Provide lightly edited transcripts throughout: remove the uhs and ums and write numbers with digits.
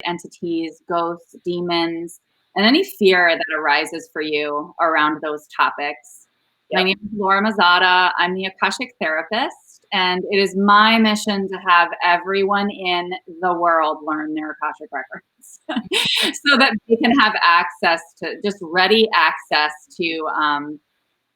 entities, ghosts, demons, and any fear that arises for you around those topics. My name is Laura Mazzotta. I'm the Akashic therapist, and it is my mission to have everyone in the world learn their Akashic records so that they can have access to, just ready access to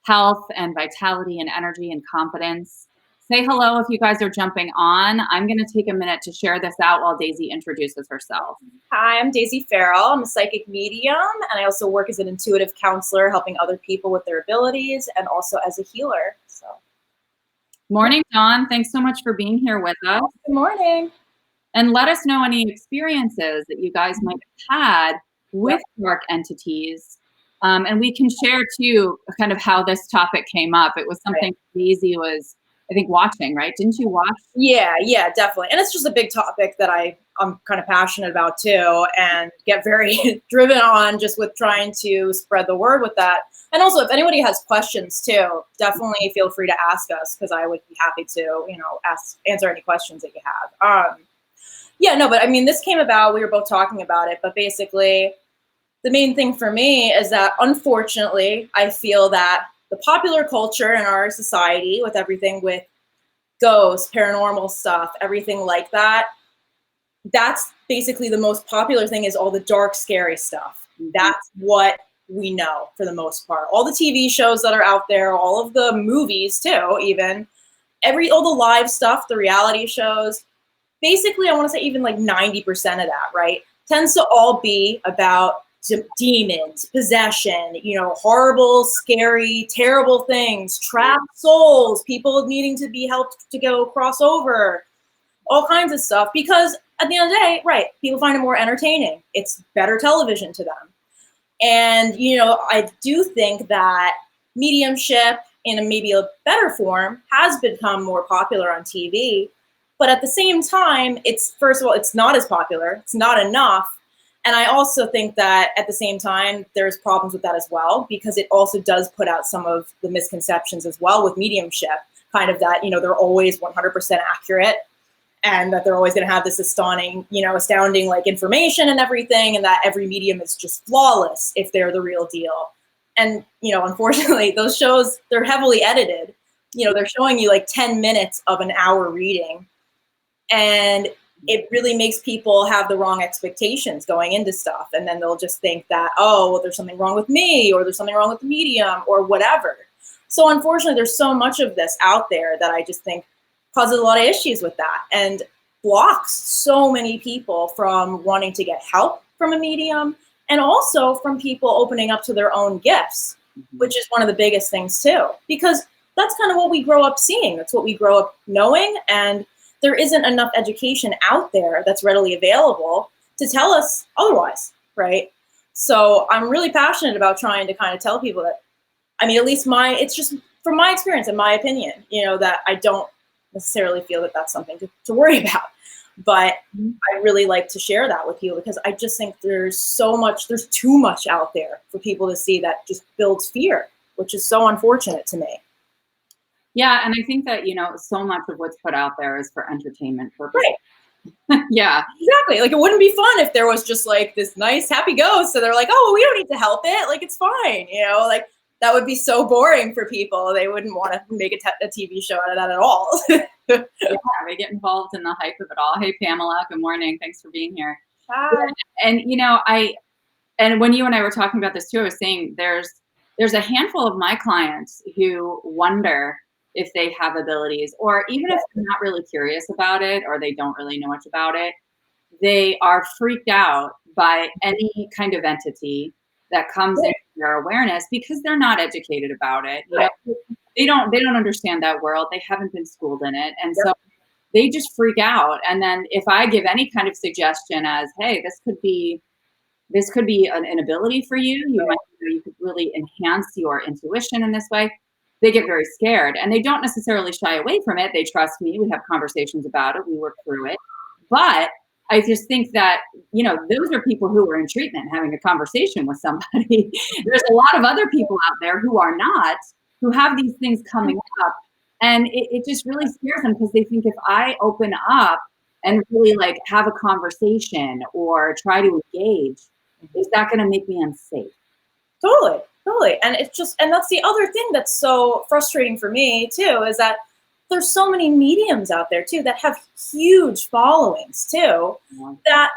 health and vitality and energy and confidence. Say hello if you guys are jumping on. I'm going to take a minute to share this out while Daisy introduces herself. Hi, I'm Daisy Farrell. I'm a psychic medium, and I also work as an intuitive counselor, helping other people with their abilities, and also as a healer. So, morning, Dawn. Thanks so much for being here with us. Good morning. And let us know any experiences that you guys might have had with dark entities. And we can share too kind of how this topic came up. It was something Daisy was, I think, watching, right? Didn't you watch? Yeah, definitely. And it's just a big topic that I'm kind of passionate about too, and get very driven on just with trying to spread the word with that. And also, if anybody has questions too, definitely feel free to ask us, because I would be happy to, answer any questions that you have. But I mean, this came about, we were both talking about it, but basically the main thing for me is that, unfortunately, I feel that the popular culture in our society, with everything with ghosts, paranormal stuff, everything like that, that's basically the most popular thing, is all the dark, scary stuff. Mm-hmm. That's what we know for the most part. All the TV shows that are out there, all of the movies too, even all the live stuff, the reality shows, basically, I want to say even like 90% of that, right, tends to all be about demons, possession, horrible, scary, terrible things, trapped souls, people needing to be helped to go cross over, all kinds of stuff. Because at the end of the day, right, people find it more entertaining. It's better television to them. And, I do think that mediumship in maybe a better form has become more popular on TV. But at the same time, first of all, it's not as popular. It's not enough. And I also think that at the same time, there's problems with that as well, because it also does put out some of the misconceptions as well with mediumship, kind of that, they're always 100% accurate, and that they're always going to have this astounding like information and everything, and that every medium is just flawless if they're the real deal. And, unfortunately, those shows, they're heavily edited. They're showing you like 10 minutes of an hour reading. And it really makes people have the wrong expectations going into stuff. And then they'll just think that, oh, well, there's something wrong with me, or there's something wrong with the medium, or whatever. So unfortunately, there's so much of this out there that I just think causes a lot of issues with that, and blocks so many people from wanting to get help from a medium, and also from people opening up to their own gifts, which is one of the biggest things too, because that's kind of what we grow up seeing. That's what we grow up knowing. And there isn't enough education out there that's readily available to tell us otherwise, right? So I'm really passionate about trying to kind of tell people that, I mean, at least it's just from my experience and my opinion, that I don't necessarily feel that that's something to worry about. But I really like to share that with you, because I just think there's too much out there for people to see that just builds fear, which is so unfortunate to me. Yeah, and I think that, so much of what's put out there is for entertainment purposes. Right. Yeah. Exactly. Like, it wouldn't be fun if there was just like this nice, happy ghost, so they're like, oh, we don't need to help it. Like, it's fine. Like, that would be so boring for people. They wouldn't want to make a TV show out of that at all. Yeah, they get involved in the hype of it all. Hey, Pamela, good morning. Thanks for being here. Hi. And, and when you and I were talking about this too, I was saying there's a handful of my clients who wonder if they have abilities, or even if they're not really curious about it, or they don't really know much about it, they are freaked out by any kind of entity that comes into their awareness, because they're not educated about it. They don't understand that world. They haven't been schooled in it. And so they just freak out. And then if I give any kind of suggestion as, hey, this could be an ability for you, you could really enhance your intuition in this way, they get very scared, and they don't necessarily shy away from it. They trust me. We have conversations about it. We work through it. But I just think that, those are people who are in treatment having a conversation with somebody. There's a lot of other people out there who are not, who have these things coming up, and it just really scares them, because they think, if I open up and really like have a conversation or try to engage, is that going to make me unsafe? Totally, totally. And it's just, and that's the other thing that's so frustrating for me too, is that there's so many mediums out there too that have huge followings too, that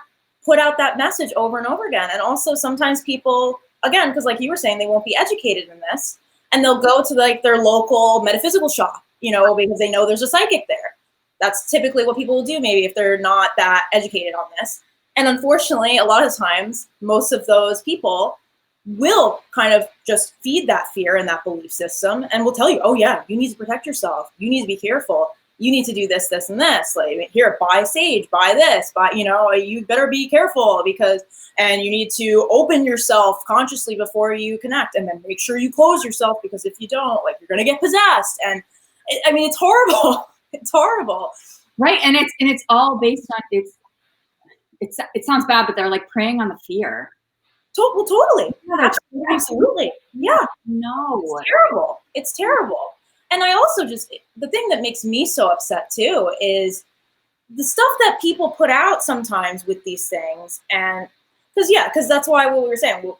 put out that message over and over again. And also sometimes people, again, because like you were saying, they won't be educated in this, and they'll go to like their local metaphysical shop, you know, because they know there's a psychic there. That's typically what people will do, maybe if they're not that educated on this. And unfortunately, a lot of times, most of those people will kind of just feed that fear and that belief system, and will tell you, oh yeah, you need to protect yourself, you need to be careful, you need to do this, this, and this. Like, here, buy sage, buy this, buy, you know, you better be careful because, and you need to open yourself consciously before you connect, and then make sure you close yourself, because if you don't, like, you're gonna get possessed. And I mean, it's horrible. It's horrible. Right. And it's all based on, it sounds bad, but they're like preying on the fear. Well, totally. Absolutely. Yeah. No. It's terrible. It's terrible. And I also just, the thing that makes me so upset too is the stuff that people put out sometimes with these things. And because that's why what we were saying,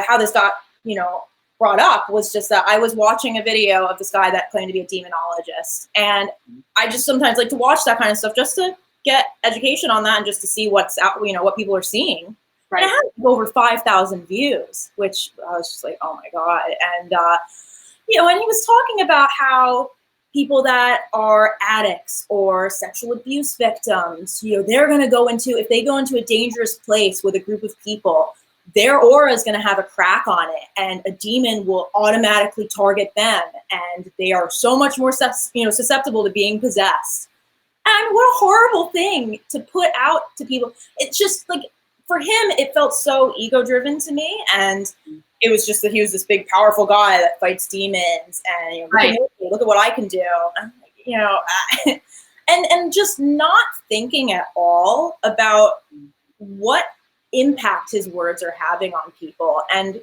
how this got, you know, brought up was just that I was watching a video of this guy that claimed to be a demonologist. And I just sometimes like to watch that kind of stuff just to get education on that and just to see what's out, you know, what people are seeing. Right. And it had over 5,000 views, which I was just like, oh my God. And, you know, and he was talking about how people that are addicts or sexual abuse victims, you know, they're going to go into, if they go into a dangerous place with a group of people, their aura is going to have a crack on it, and a demon will automatically target them, and they are so much more, susceptible to being possessed. And what a horrible thing to put out to people. It's just like, for him, it felt so ego-driven to me, and it was just that he was this big, powerful guy that fights demons, and, you know, look at what I can do, you know, and just not thinking at all about what impact his words are having on people. And,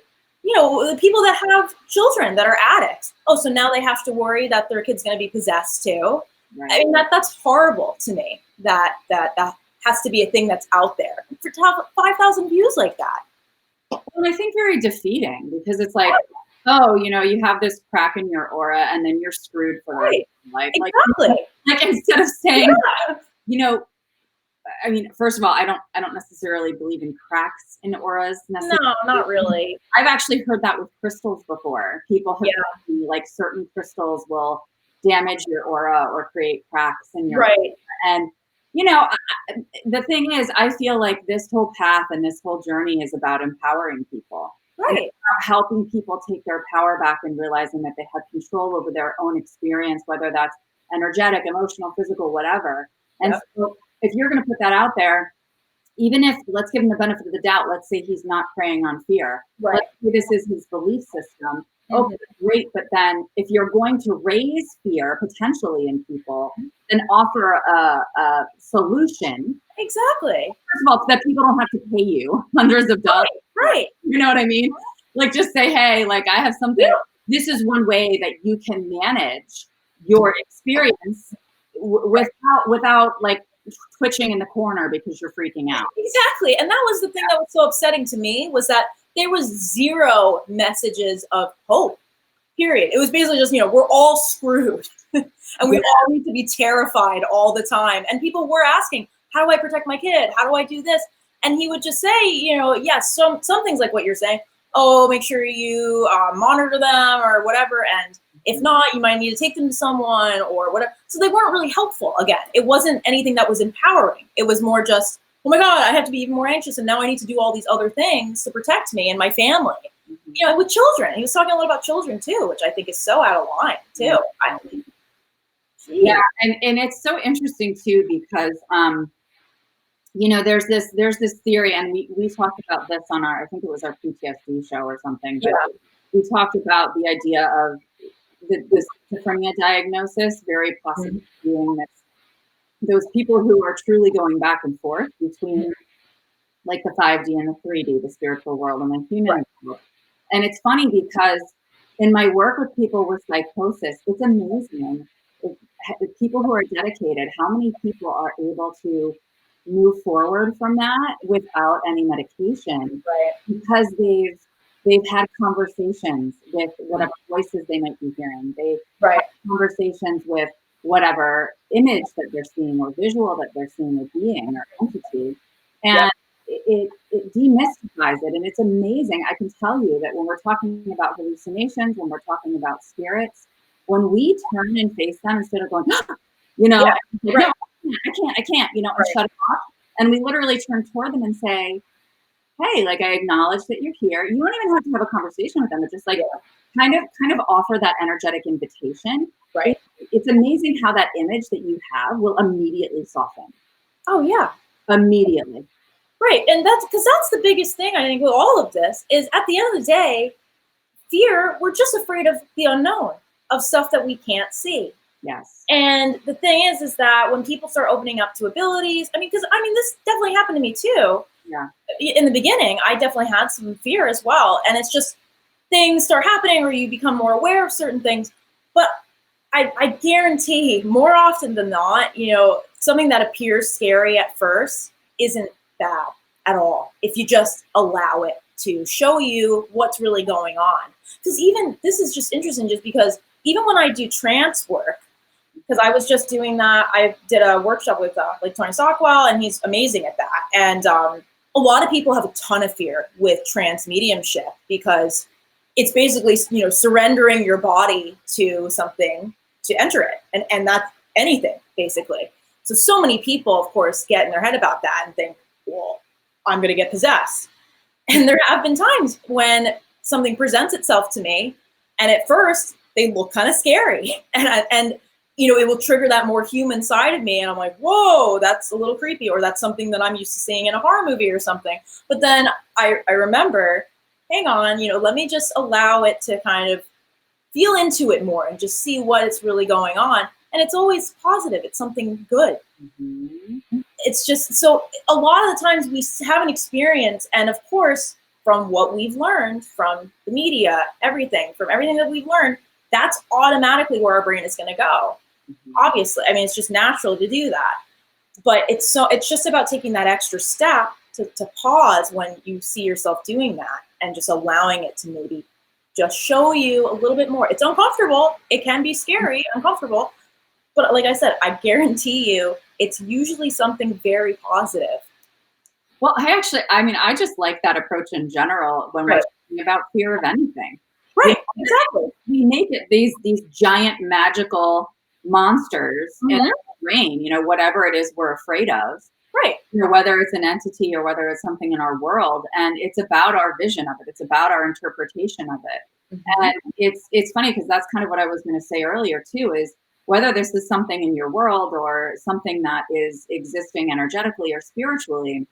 you know, the people that have children that are addicts, oh, so now they have to worry that their kid's going to be possessed too. Right. I mean, that's horrible to me, that has to be a thing that's out there for to have 5,000 views like that. Well, I think very defeating, because it's like, oh, you know, you have this crack in your aura and then you're screwed for life. Exactly. Like instead of saying, you know, I mean, first of all, I don't necessarily believe in cracks in auras necessarily. No, not really. I've actually heard that with crystals before. People have told me, like, certain crystals will damage your aura or create cracks in your aura. And, you know, the thing is, I feel like this whole path and this whole journey is about empowering people. Right. It's about helping people take their power back and realizing that they have control over their own experience, whether that's energetic, emotional, physical, whatever. And so if you're going to put that out there, even if, let's give him the benefit of the doubt, let's say he's not preying on fear. Right. Let's say this is his belief system. Okay, great. But then if you're going to raise fear potentially in people, then offer a solution. Exactly. First of all, so that people don't have to pay you hundreds of dollars. Right. You know what I mean? Like, just say, hey, like, I have something. Yeah. This is one way that you can manage your experience without like twitching in the corner because you're freaking out. Exactly. And that was the thing that was so upsetting to me, was that there was zero messages of hope, period. It was basically just, you know, we're all screwed and we all need to be terrified all the time. And people were asking, how do I protect my kid? How do I do this? And he would just say, you know, yes, some things like what you're saying. Oh, make sure you monitor them or whatever. And if not, you might need to take them to someone or whatever. So they weren't really helpful. Again, it wasn't anything that was empowering. It was more just, oh my God, I have to be even more anxious, and now I need to do all these other things to protect me and my family. Mm-hmm. You know, with children. He was talking a lot about children too, which I think is so out of line too. Mm-hmm. Yeah, and it's so interesting too, because you know, there's this theory, and we talked about this on our, I think it was our PTSD show or something, but we talked about the idea of the schizophrenia diagnosis very possibly being this, those people who are truly going back and forth between like the 5D and the 3D, the spiritual world and the human world. And it's funny because in my work with people with psychosis, it's amazing people who are dedicated, how many people are able to move forward from that without any medication Right. because they've had conversations with whatever voices they might be hearing. They've Right. had conversations with whatever image that they're seeing or visual that they're seeing or being or entity. And it demystifies it. And it's amazing. I can tell you that when we're talking about hallucinations, when we're talking about spirits, when we turn and face them instead of going, you know, no, I can't, you know, and shut it off. And we literally turn toward them and say, hey, like, I acknowledge that you're here. You don't even have to have a conversation with them, but just like kind of offer that energetic invitation. Right. It's amazing how that image that you have will immediately soften. Oh yeah. Immediately. Right. And that's because that's the biggest thing I think with all of this is at the end of the day, fear, we're just afraid of the unknown, of stuff that we can't see. Yes. And the thing is that when people start opening up to abilities, because this definitely happened to me too. Yeah. In the beginning, I definitely had some fear as well. And it's just things start happening or you become more aware of certain things. But I guarantee more often than not, you know, something that appears scary at first isn't bad at all if you just allow it to show you what's really going on. Because even, this is just interesting just because even when I do trance work, because I was just doing that, I did a workshop with like Tony Stockwell, and he's amazing at that. And a lot of people have a ton of fear with trance mediumship because it's basically, you know, surrendering your body to something to enter it. And that's anything, basically. So many people, of course, get in their head about that and think, well, I'm going to get possessed. And there have been times when something presents itself to me, and at first they look kind of scary. And you know, it will trigger that more human side of me. And I'm like, whoa, that's a little creepy. Or that's something that I'm used to seeing in a horror movie or something. But then I remember, hang on, you know, let me just allow it to kind of feel into it more and just see what is really going on. And it's always positive. It's something good. Mm-hmm. It's just, so a lot of the times we have an experience, and of course, from what we've learned from the media, from everything that we've learned, that's automatically where our brain is going to go. Mm-hmm. Obviously, it's just natural to do that. But it's just about taking that extra step to pause when you see yourself doing that and just allowing it to maybe just show you a little bit more. It's uncomfortable. It can be scary, uncomfortable. But like I said, I guarantee you it's usually something very positive. Well, I just like that approach in general when we're talking about fear of anything. Right, exactly. We make it these giant magical monsters in our brain, you know, whatever it is we're afraid of. Right. You know, whether it's an entity or whether it's something in our world. And it's about our vision of it. It's about our interpretation of it. Mm-hmm. And it's funny because that's kind of what I was going to say earlier too, is whether this is something in your world or something that is existing energetically or spiritually,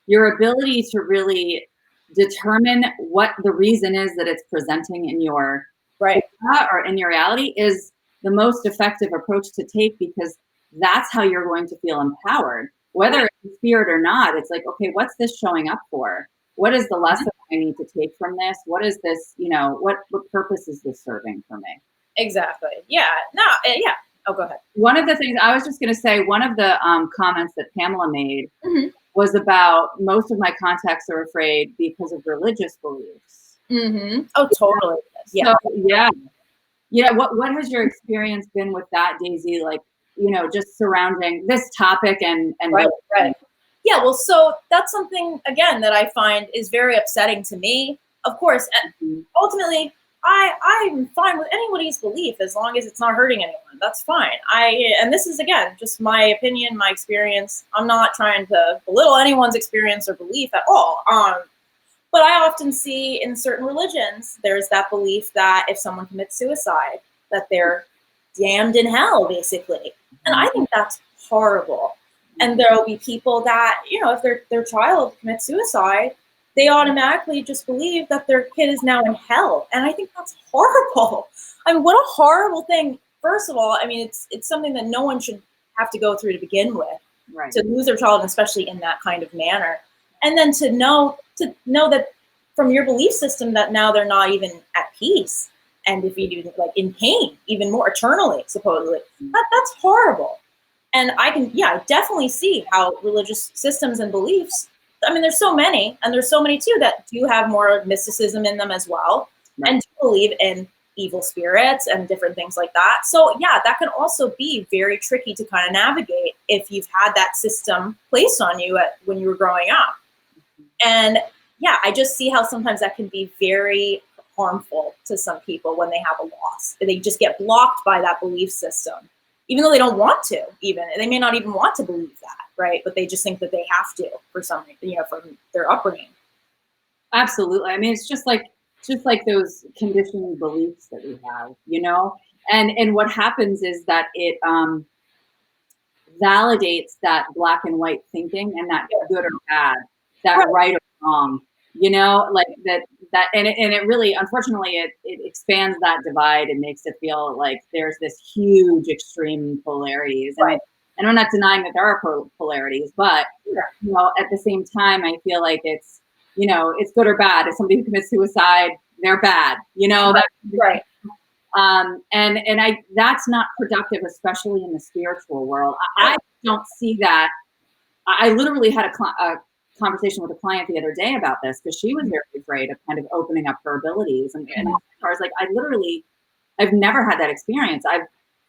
your ability to really determine what the reason is that it's presenting in your or in your reality is the most effective approach to take, because that's how you're going to feel empowered. Whether it's feared or not, it's like, okay, what's this showing up for? What is the lesson I need to take from this? What is this, you know, what purpose is this serving for me? Exactly. Yeah. No, yeah. Oh, go ahead. One of the things I was just going to say, one of the comments that Pamela made was about most of my contacts are afraid because of religious beliefs. Mm-hmm. Oh, totally. Yeah. So, yeah. Yeah. What has your experience been with that, Daisy? Like, you know, just surrounding this topic and right. Yeah. Well, so that's something, again, that I find is very upsetting to me. Of course, ultimately, I'm fine with anybody's belief as long as it's not hurting anyone. That's fine. And this is, again, just my opinion, my experience. I'm not trying to belittle anyone's experience or belief at all. But I often see in certain religions, there's that belief that if someone commits suicide, that they're damned in hell, basically. And I think that's horrible. And there'll be people that, you know, if their child commits suicide, they automatically just believe that their kid is now in hell. And I think that's horrible. I mean, what a horrible thing. First of all, it's something that no one should have to go through to begin with, to lose their child, and especially in that kind of manner. And then to know that from your belief system that now they're not even at peace. and defeated, like in pain, even more eternally, supposedly. That's horrible. And I definitely see how religious systems and beliefs, I mean, there's so many, and there's so many too that do have more mysticism in them as well, and do believe in evil spirits and different things like that. So yeah, that can also be very tricky to kind of navigate if you've had that system placed on you when you were growing up. And yeah, I just see how sometimes that can be very harmful to some people when they have a loss. They just get blocked by that belief system, even though they don't want to. Even they may not even want to believe that, right? But they just think that they have to for some reason, from their upbringing. Absolutely. I mean, it's just like those conditioning beliefs that we have, and what happens is that it validates that black and white thinking and that good or bad, that right or wrong, like that, and it really, unfortunately, it expands that divide and makes it feel like there's this huge extreme polarities. And I'm not denying that there are polarities, but at the same time, I feel like it's good or bad. If somebody who commits suicide, they're bad, Right. And that's not productive, especially in the spiritual world. I don't see that. I literally had a conversation with a client the other day about this because she was very afraid of kind of opening up her abilities. And as far as like, I've never had that experience.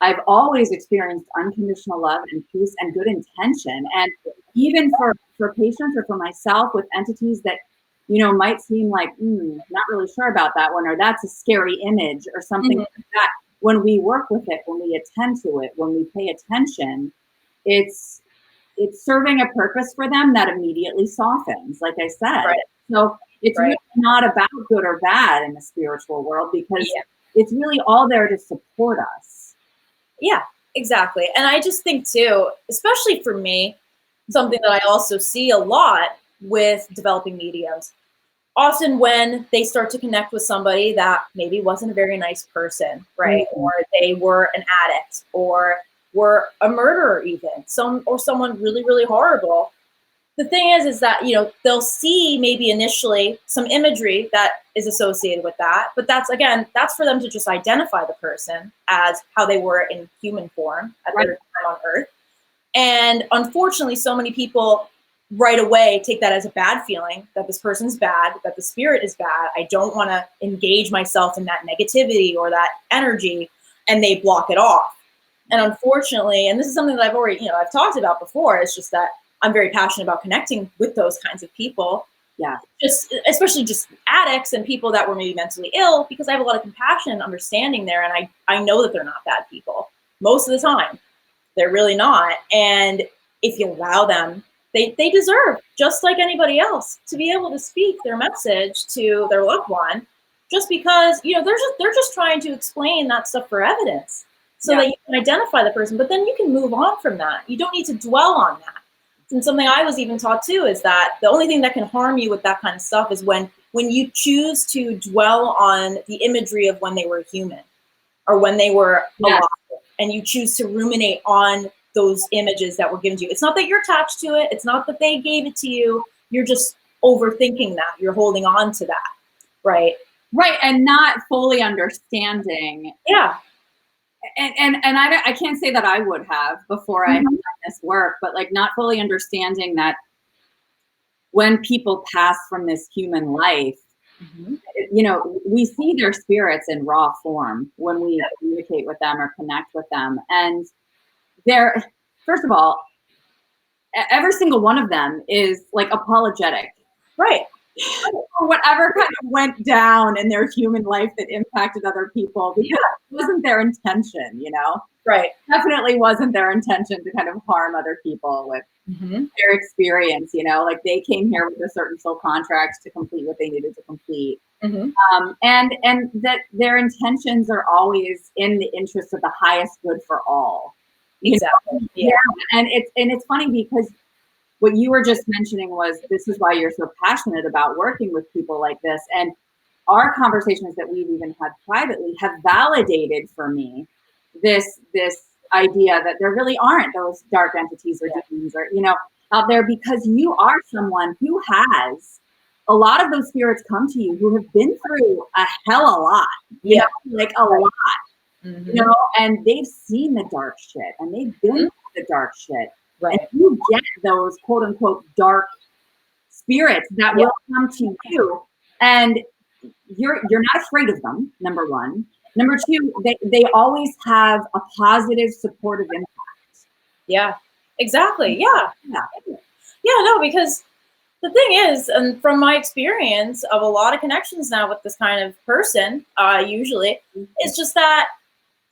I've always experienced unconditional love and peace and good intention. And even for patients or for myself with entities that, might seem like, not really sure about that one, or that's a scary image or something like that. When we work with it, when we attend to it, when we pay attention, it's serving a purpose for them that immediately softens, like I said. Right. So it's really not about good or bad in the spiritual world, because it's really all there to support us. Yeah, exactly. And I just think too, especially for me, something that I also see a lot with developing mediums, often when they start to connect with somebody that maybe wasn't a very nice person, right? Or they were an addict, or were a murderer even, someone really, really horrible. The thing is that, they'll see maybe initially some imagery that is associated with that, but that's for them to just identify the person as how they were in human form at their time on Earth. And unfortunately, so many people right away take that as a bad feeling, that this person's bad, that the spirit is bad. I don't want to engage myself in that negativity or that energy, and they block it off. And unfortunately, and this is something that I've already, I've talked about before, it's just that I'm very passionate about connecting with those kinds of people. Yeah. Especially just addicts and people that were maybe mentally ill, because I have a lot of compassion and understanding there. And I know that they're not bad people. Most of the time, they're really not. And if you allow them, they deserve, just like anybody else, to be able to speak their message to their loved one, just because, they're just trying to explain that stuff for evidence so that you can identify the person, but then you can move on from that. You don't need to dwell on that. And something I was even taught too is that the only thing that can harm you with that kind of stuff is when you choose to dwell on the imagery of when they were human or when they were alive, and you choose to ruminate on those images that were given to you. It's not that you're attached to it. It's not that they gave it to you. You're just overthinking that. You're holding on to that, right? Right, and not fully understanding. Yeah. And I can't say that I would have before I have done this work, but like not fully understanding that when people pass from this human life, we see their spirits in raw form when we communicate with them or connect with them. And they're, first of all, every single one of them is like apologetic. Right. For whatever kind of went down in their human life that impacted other people, because it wasn't their intention, Right. Definitely wasn't their intention to kind of harm other people with their experience, like they came here with a certain soul contract to complete what they needed to complete. And that their intentions are always in the interest of the highest good for all. Exactly. And it's funny because what you were just mentioning was, this is why you're so passionate about working with people like this. And our conversations that we've even had privately have validated for me this idea that there really aren't those dark entities or demons or, out there, because you are someone who has a lot of those spirits come to you who have been through a hell of a lot, you know, like a lot, you know, and they've seen the dark shit and they've been through the dark shit. Right. And you get those quote unquote dark spirits that will come to you, and you're not afraid of them, number one. Number two, they always have a positive, supportive impact. Yeah, exactly. Yeah. No, because the thing is, and from my experience of a lot of connections now with this kind of person, usually, it's just that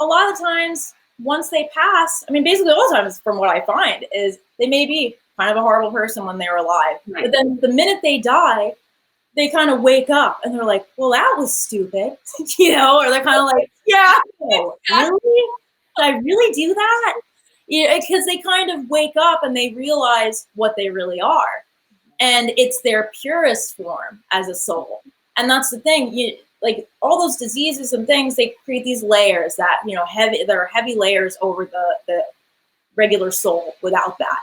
a lot of times once they pass, I mean, basically all the times from what I find is they may be kind of a horrible person when they were alive, but then the minute they die, they kind of wake up and they're like, well, that was stupid, you know, or they're kind of like, yeah, oh, really? Did I really do that? Yeah, because they kind of wake up and they realize what they really are. And it's their purest form as a soul. And that's the thing, like all those diseases and things, they create these layers that, you know, there are heavy layers over the regular soul without that.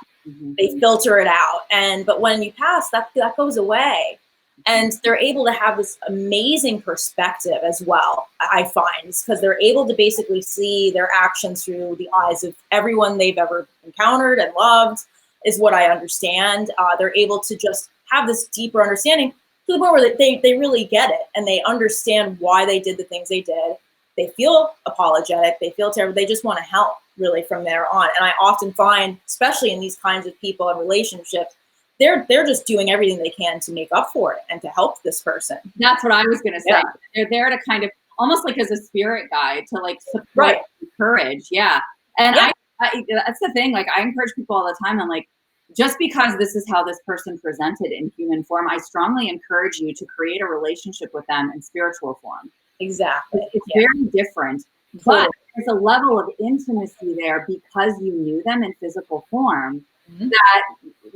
They filter it out. But when you pass, that goes away. And they're able to have this amazing perspective as well, I find, because they're able to basically see their actions through the eyes of everyone they've ever encountered and loved, is what I understand. They're able to just have this deeper understanding to the point where they really get it and they understand why they did the things they did. They feel apologetic. They feel terrible. They just want to help really from there on. And I often find, especially in these kinds of people and relationships, they're just doing everything they can to make up for it and to help this person. That's what I was going to say. They're there to kind of almost like as a spirit guide to like support, encourage. And I that's the thing. Like I encourage people all the time. I'm like, just because this is how this person presented in human form, I strongly encourage you to create a relationship with them in spiritual form. Exactly. It's very different, but there's a level of intimacy there because you knew them in physical form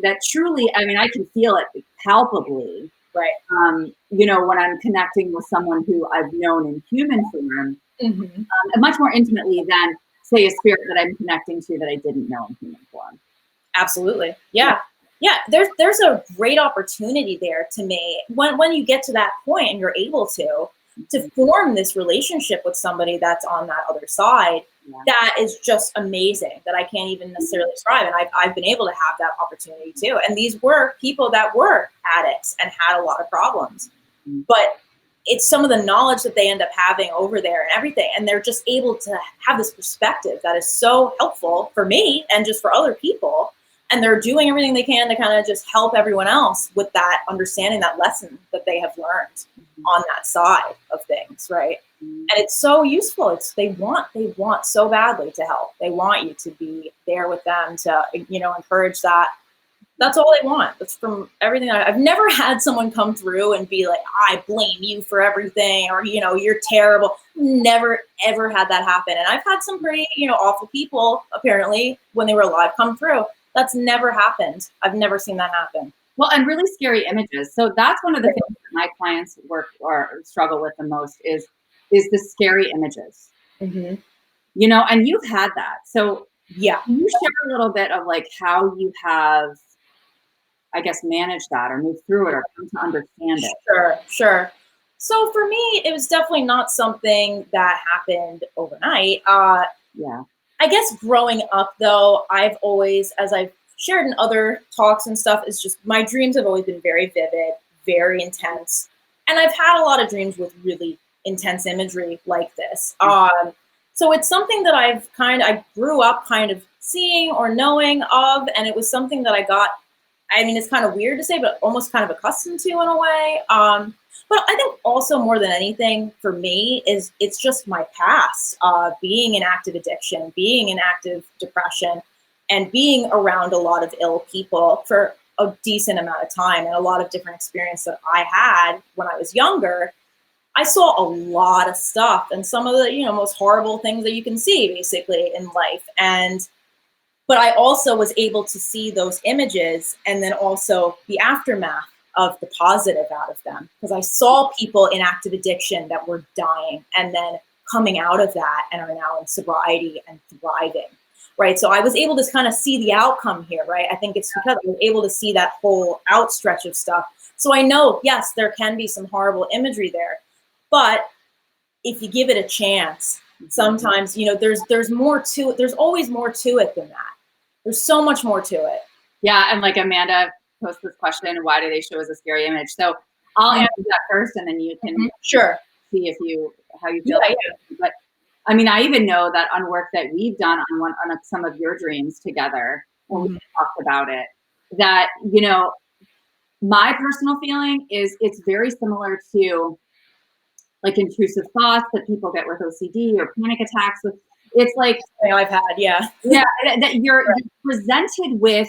that truly, I mean, I can feel it palpably. You know, when I'm connecting with someone who I've known in human form, much more intimately than, say, a spirit that I'm connecting to that I didn't know in human form. Absolutely. Yeah. There's a great opportunity there to me when you get to that point and you're able to form this relationship with somebody that's on that other side. That is just amazing, that I can't even necessarily describe. And I've been able to have that opportunity too. And these were people that were addicts and had a lot of problems, but it's some of the knowledge that they end up having over there and everything. And they're just able to have this perspective that is so helpful for me and just for other people. And they're doing everything they can to kind of just help everyone else with that understanding, that lesson that they have learned on that side of things, right? And it's so useful. They want so badly to help. They want you to be there with them to, you know, encourage that. That's all they want. That's from everything. I've never had someone come through and be like, I blame you for everything, or, you know, you're terrible. Never, ever had that happen. And I've had some pretty, you know, awful people, apparently, when they were alive, come through. That's never happened. I've never seen that happen. Well, and really scary images. So that's one of the things that my clients work or struggle with the most is the scary images. You know, and you've had that. So can you share a little bit of like how you have, I guess, managed that or moved through it or come to understand it? Sure. So for me, it was definitely not something that happened overnight. I guess growing up, though, I've always, as I've shared in other talks and stuff, is just my dreams have always been very vivid, very intense. And I've had a lot of dreams with really intense imagery like this. So it's something that I grew up kind of seeing or knowing of, and it was something that I got, I mean, it's kind of weird to say, but almost kind of accustomed to in a way. But I think also more than anything for me is it's just my past, being in active addiction, being in active depression, and being around a lot of ill people for a decent amount of time and a lot of different experience that I had when I was younger. I saw a lot of stuff and some of the, you know, most horrible things that you can see basically in life. But I also was able to see those images and then also the aftermath of the positive out of them, because I saw people in active addiction that were dying and then coming out of that and are now in sobriety and thriving, right? So I was able to kind of see the outcome here, right? I think it's because I was able to see that whole outstretch of stuff. So I know, yes, there can be some horrible imagery there, but if you give it a chance, sometimes, you know, there's more to it. There's always more to it than that. There's so much more to it. Yeah, and like Amanda posed this question, why do they show us a scary image? So I'll answer that first, and then you can Sure see if how you feel. Yeah. But I mean, I even know that on work that we've done on some of your dreams together, when we talked about it, that, you know, my personal feeling is it's very similar to like intrusive thoughts that people get with OCD or panic attacks. It's like, I've had, yeah, that you're presented with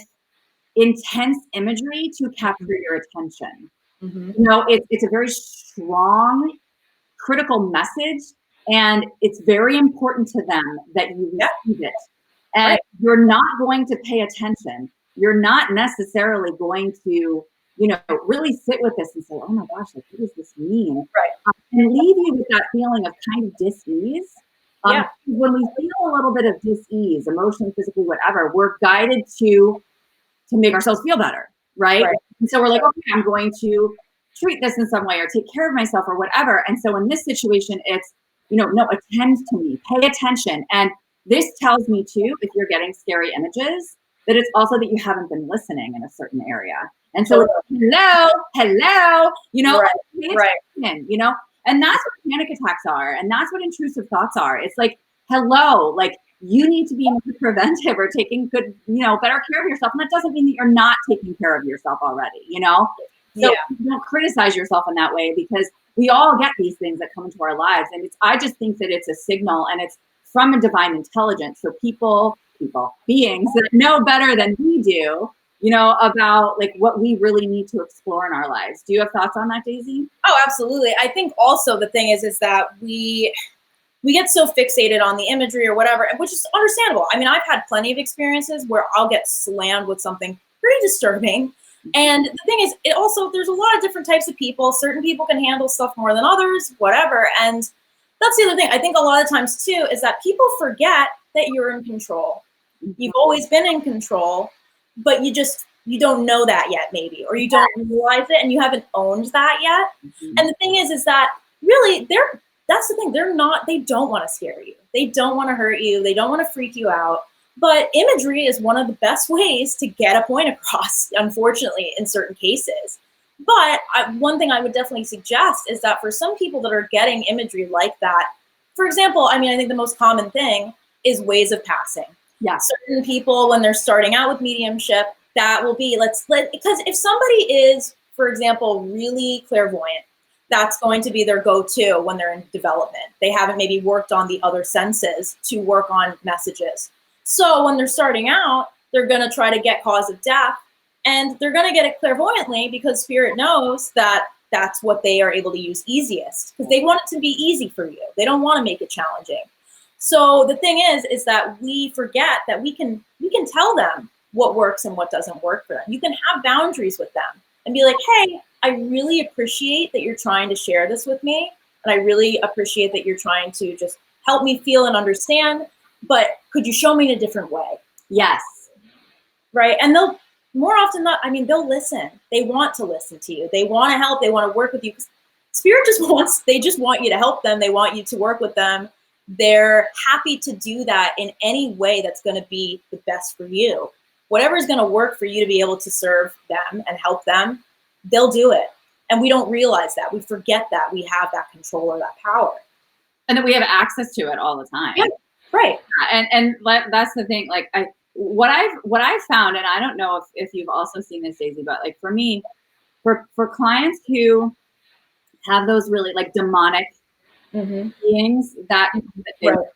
intense imagery to capture your attention. You know, it's a very strong, critical message, and it's very important to them that you receive it. And you're not going to pay attention. You're not necessarily going to, you know, really sit with this and say, oh my gosh, like, what does this mean? And leave you with that feeling of kind of dis-ease. When we feel a little bit of dis-ease, emotionally, physically, whatever, we're guided to make ourselves feel better, right? And so we're like, okay, I'm going to treat this in some way or take care of myself or whatever. And so in this situation, it's, you know, no, attend to me, pay attention. And this tells me too, if you're getting scary images, that it's also that you haven't been listening in a certain area. And so, hello, you know, you know, and that's what panic attacks are. And that's what intrusive thoughts are. It's like, hello, like, you need to be more preventive or taking good, you know, better care of yourself. And that doesn't mean that you're not taking care of yourself already, you know? So don't criticize yourself in that way, because we all get these things that come into our lives. And I just think that it's a signal, and it's from a divine intelligence. So beings that know better than we do, you know, about like what we really need to explore in our lives. Do you have thoughts on that, Daisy? Oh, absolutely. I think also the thing is that we get so fixated on the imagery or whatever, which is understandable. I mean, I've had plenty of experiences where I'll get slammed with something pretty disturbing. And the thing is, it also, there's a lot of different types of people. Certain people can handle stuff more than others, whatever. And that's the other thing. I think a lot of times too, is that people forget that you're in control. You've always been in control, but you don't know that yet, maybe, or you don't realize it and you haven't owned that yet. And the thing is that really that's the thing. They don't want to scare you. They don't want to hurt you. They don't want to freak you out. But imagery is one of the best ways to get a point across, unfortunately, in certain cases. But one thing I would definitely suggest is that for some people that are getting imagery like that, for example, I mean, I think the most common thing is ways of passing. Yeah. Certain people, when they're starting out with mediumship, that will be, because if somebody is, for example, really clairvoyant, that's going to be their go-to when they're in development. They haven't maybe worked on the other senses to work on messages. So when they're starting out, they're going to try to get cause of death, and they're going to get it clairvoyantly because spirit knows that that's what they are able to use easiest, because they want it to be easy for you. They don't want to make it challenging. So the thing is that we forget that we can tell them what works and what doesn't work for them. You can have boundaries with them and be like, hey, I really appreciate that you're trying to share this with me. And I really appreciate that you're trying to just help me feel and understand, but could you show me in a different way? Yes. Right. And they'll more often not, I mean, they'll listen. They want to listen to you. They want to help. They want to work with you. Spirit they just want you to help them. They want you to work with them. They're happy to do that in any way that's going to be the best for you. Whatever is going to work for you to be able to serve them and help them, they'll do it. And we don't realize that. We forget that we have that control or that power. And that we have access to it all the time. Yeah, right. And that's the thing. Like what I've found, and I don't know if you've also seen this, Daisy, but like for me, for clients who have those really like demonic beings that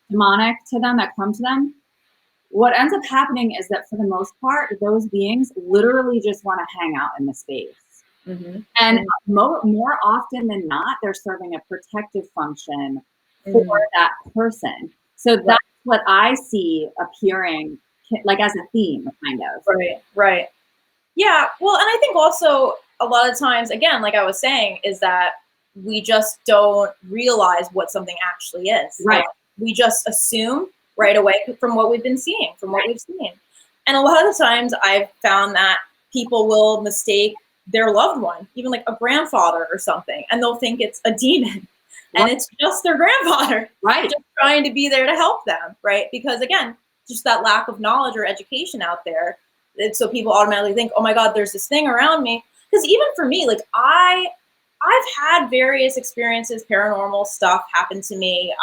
demonic to them, that come to them, what ends up happening is that for the most part, those beings literally just want to hang out in the space. And more often than not, they're serving a protective function for that person. So that's what I see appearing like as a theme, kind of. Right. Yeah. Well, and I think also a lot of times, again, like I was saying, is that we just don't realize what something actually is. Right. We just assume right away from what we've been seeing, from what we've seen. And a lot of the times I've found that people will mistake their loved one, even like a grandfather or something, and they'll think it's a demon. And it's just their grandfather, right? Just trying to be there to help them, right? Because again, just that lack of knowledge or education out there. So people automatically think, oh my God, there's this thing around me. Because even for me, like I've had various experiences, paranormal stuff happen to me.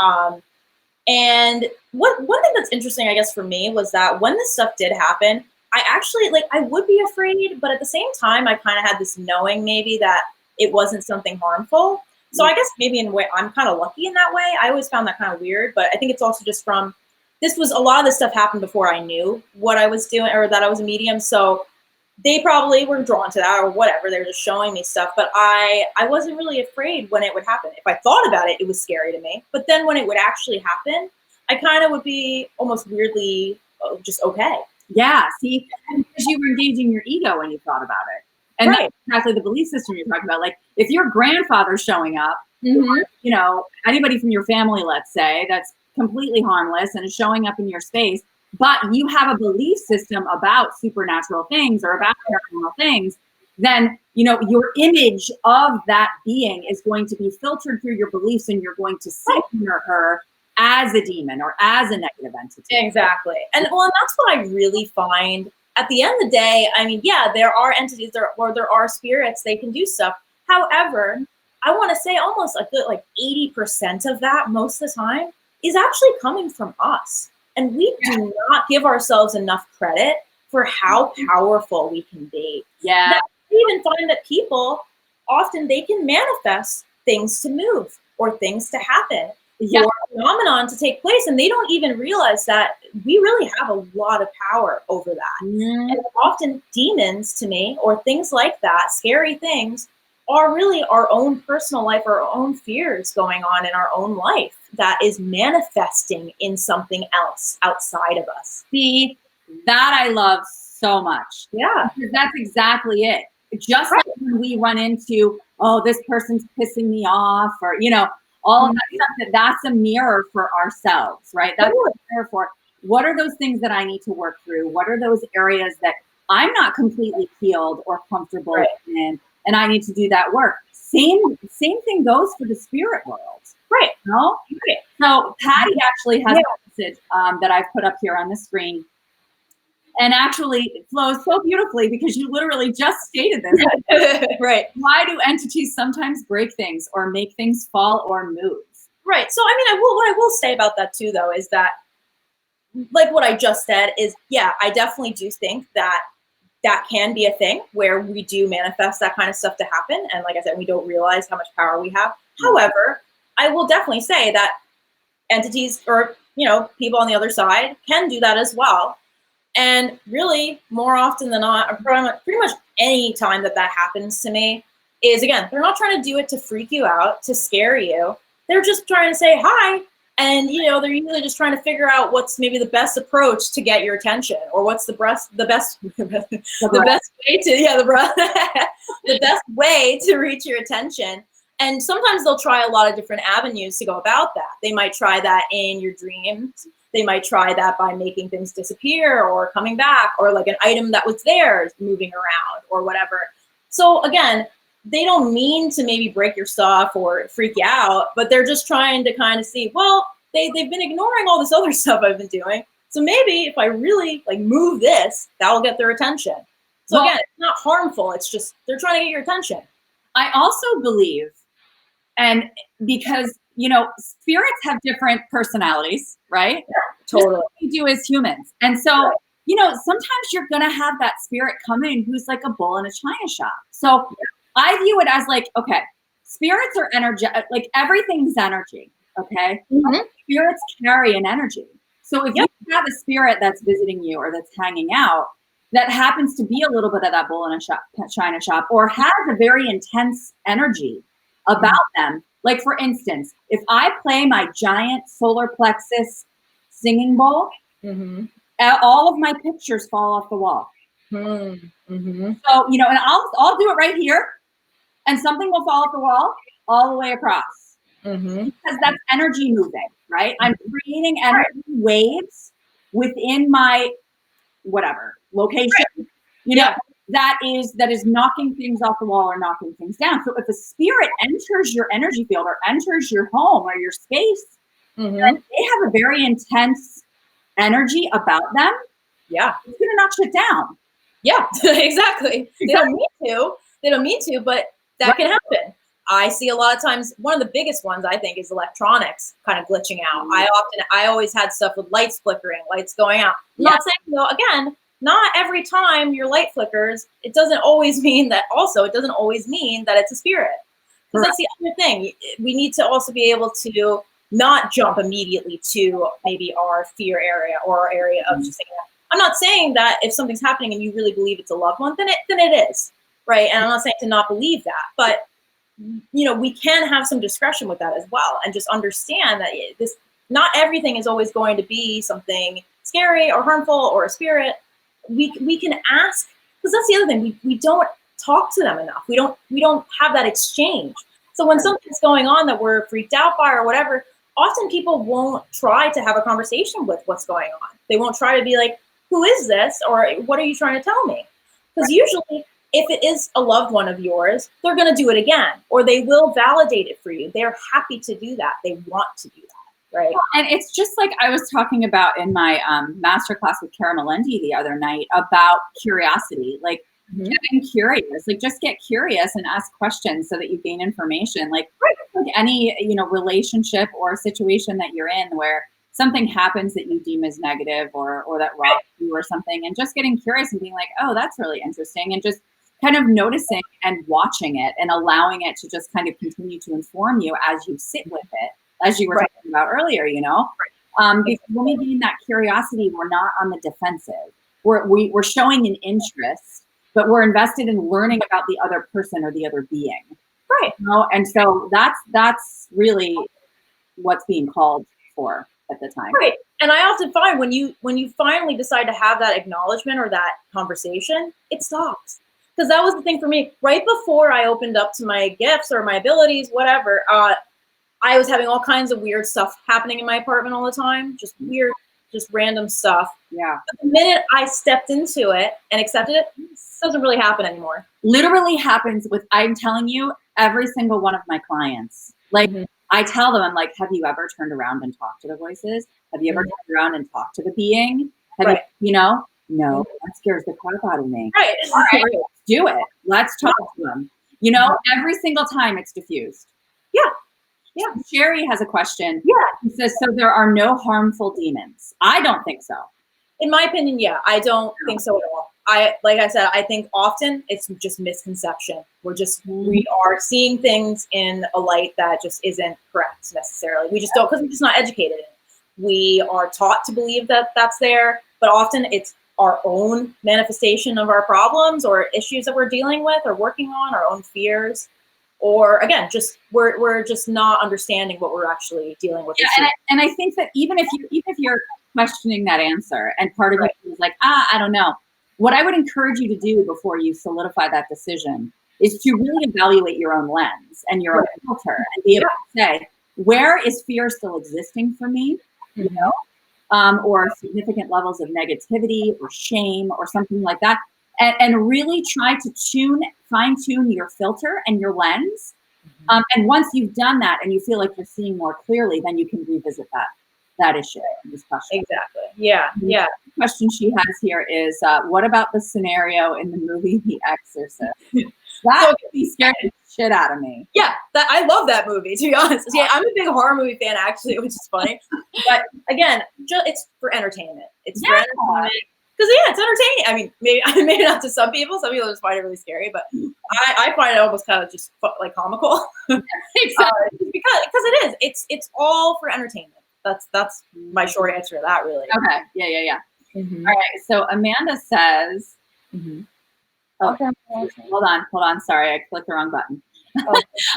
And one thing that's interesting, I guess, for me was that when this stuff did happen, I actually, like, I would be afraid, but at the same time, I kind of had this knowing maybe that it wasn't something harmful. So I guess maybe in a way, I'm kind of lucky in that way. I always found that kind of weird, but I think it's also just from, a lot of this stuff happened before I knew what I was doing or that I was a medium. So they probably were drawn to that or whatever. They were just showing me stuff, but I wasn't really afraid when it would happen. If I thought about it, it was scary to me. But then when it would actually happen, I kind of would be almost weirdly just okay. Yeah, see, because you were engaging your ego when you thought about it. And right. That's exactly the belief system you're talking about. Like, if your grandfather's showing up, or, you know, anybody from your family, let's say, that's completely harmless and is showing up in your space, but you have a belief system about supernatural things or about paranormal things, then, you know, your image of that being is going to be filtered through your beliefs, and you're going to see her as a demon or as a negative entity. Exactly. And well, and that's what I really find at the end of the day. I mean, yeah, there are entities or there are spirits, they can do stuff. However, I want to say almost a good like 80% of that most of the time is actually coming from us. And we do not give ourselves enough credit for how powerful we can be. Yeah. Now, we even find that people often, they can manifest things to move or things to happen. Or phenomenon to take place, and they don't even realize that we really have a lot of power over that. And often demons, to me, or things like that, scary things, are really our own personal life, our own fears going on in our own life that is manifesting in something else outside of us. See, that I love so much. Yeah. Because that's exactly it. Just like when we run into, oh, this person's pissing me off, or, you know, all of that stuff, that's a mirror for ourselves, right? That's what a mirror for. What are those things that I need to work through? What are those areas that I'm not completely healed or comfortable in, and I need to do that work? Same thing goes for the spirit world. Right. No? Right. So Patty actually has a message that I've put up here on the screen. And actually, it flows so beautifully because you literally just stated this. Right. Why do entities sometimes break things or make things fall or move? Right. So, I mean, what I will say about that too, though, is that, like what I just said, is, yeah, I definitely do think that that can be a thing where we do manifest that kind of stuff to happen. And like I said, we don't realize how much power we have. However, I will definitely say that entities or, you know, people on the other side can do that as well. And really, more often than not, pretty much any time that happens to me is, again, they're not trying to do it to freak you out, to scare you. They're just trying to say hi. And, you know, they're usually just trying to figure out what's maybe the best approach to get your attention, or what's the best way to reach your attention. And sometimes they'll try a lot of different avenues to go about that. They might try that in your dreams. They might try that by making things disappear or coming back, or like an item that was there is moving around or whatever. So again, they don't mean to maybe break your stuff or freak you out, but they're just trying to kind of see, well, they've been ignoring all this other stuff I've been doing. So maybe if I really like move this, that'll get their attention. So again, it's not harmful. It's just they're trying to get your attention. I also believe, and because, you know, spirits have different personalities, right? Yeah, totally. Just like we do as humans. And so, you know, sometimes you're going to have that spirit come in who's like a bull in a china shop. So I view it as like, okay, spirits are energy, like everything's energy, okay? Spirits carry an energy. So if you have a spirit that's visiting you or that's hanging out, that happens to be a little bit of that bull in a china shop, or has a very intense energy about them. Like, for instance, if I play my giant solar plexus singing bowl, all of my pictures fall off the wall. So, you know, and I'll do it right here, and something will fall off the wall all the way across, because that's energy moving, right? I'm creating energy waves within my whatever location, you know. that is knocking things off the wall or knocking things down. So if a spirit enters your energy field or enters your home or your space, they have a very intense energy about them. Yeah. It's going to knock shit down. Yeah, exactly. They don't mean to, but that can happen. I see a lot of times, one of the biggest ones I think is electronics kind of glitching out. I always had stuff with lights flickering, lights going out. I'm not saying, though, again, not every time your light flickers, it doesn't always mean that it's a spirit. Because that's the other thing. We need to also be able to not jump immediately to maybe our fear area or our area of just saying, I'm not saying that if something's happening and you really believe it's a loved one, then it is, right? And I'm not saying to not believe that, but we can have some discretion with that as well, and just understand that not everything is always going to be something scary or harmful or a spirit. We can ask, because that's the other thing. We don't talk to them enough. We don't have that exchange. So when something's going on that we're freaked out by or whatever, often people won't try to have a conversation with what's going on. They won't try to be like, who is this? Or what are you trying to tell me? Because usually if it is a loved one of yours, they're going to do it again, or they will validate it for you. They're happy to do that. They want to do that, right? And it's just like I was talking about in my masterclass with Cara Melendi the other night about curiosity, like getting curious, like just get curious and ask questions so that you gain information. Like any, relationship or situation that you're in where something happens that you deem as negative or that robs you or something, and just getting curious and being like, oh, that's really interesting, and just kind of noticing and watching it and allowing it to just kind of continue to inform you as you sit with it, as you were talking about earlier, because when we gain that curiosity, we're not on the defensive. We're showing an interest, but we're invested in learning about the other person or the other being. Right. And so that's really what's being called for at the time. Right. And I often find when you finally decide to have that acknowledgement or that conversation, it stops. Because that was the thing for me. Right before I opened up to my gifts or my abilities, whatever, I was having all kinds of weird stuff happening in my apartment all the time. Just weird, just random stuff. Yeah. But the minute I stepped into it and accepted it, this doesn't really happen anymore. Literally happens with, I'm telling you, every single one of my clients. Like, I tell them, I'm like, have you ever turned around and talked to the voices? Have you ever turned around and talked to the being? Have you, no, that scares the crap out of me. Right. All right, let's do it. Let's talk to them. Every single time it's diffused. Yeah. Yeah. Sherry has a question. Yeah. She says, so there are no harmful demons. I don't think so. In my opinion, yeah, I don't think so at all. Like I said, I think often it's just misconception. We are seeing things in a light that just isn't correct necessarily. We just don't, because we're just not educated in it. We are taught to believe that that's there, but often it's our own manifestation of our problems or issues that we're dealing with or working on, our own fears. Or again, just we're just not understanding what we're actually dealing with. Yeah, and I think that even if you're questioning that answer, and part of you is like, I don't know. What I would encourage you to do before you solidify that decision is to really evaluate your own lens and your own filter, and be able to say, where is fear still existing for me? Or significant levels of negativity or shame or something like that. And really try to fine tune your filter and your lens. And once you've done that and you feel like you're seeing more clearly, then you can revisit that issue and discussion. Exactly. Yeah. Yeah. The question she has here is, what about the scenario in the movie The Exorcist? That would be scaring the shit out of me. Yeah, I love that movie, to be honest. Yeah, I'm a big horror movie fan, actually, which is funny. But again, it's for entertainment. It's for entertainment. Because it's entertaining. I mean, maybe not to some people. Some people just find it really scary, but I find it almost kind of just like comical. Exactly. because it is. It's all for entertainment. That's my short answer to that, really. Okay. Yeah. All right. So Amanda says, Okay. Hold on. Sorry, I clicked the wrong button.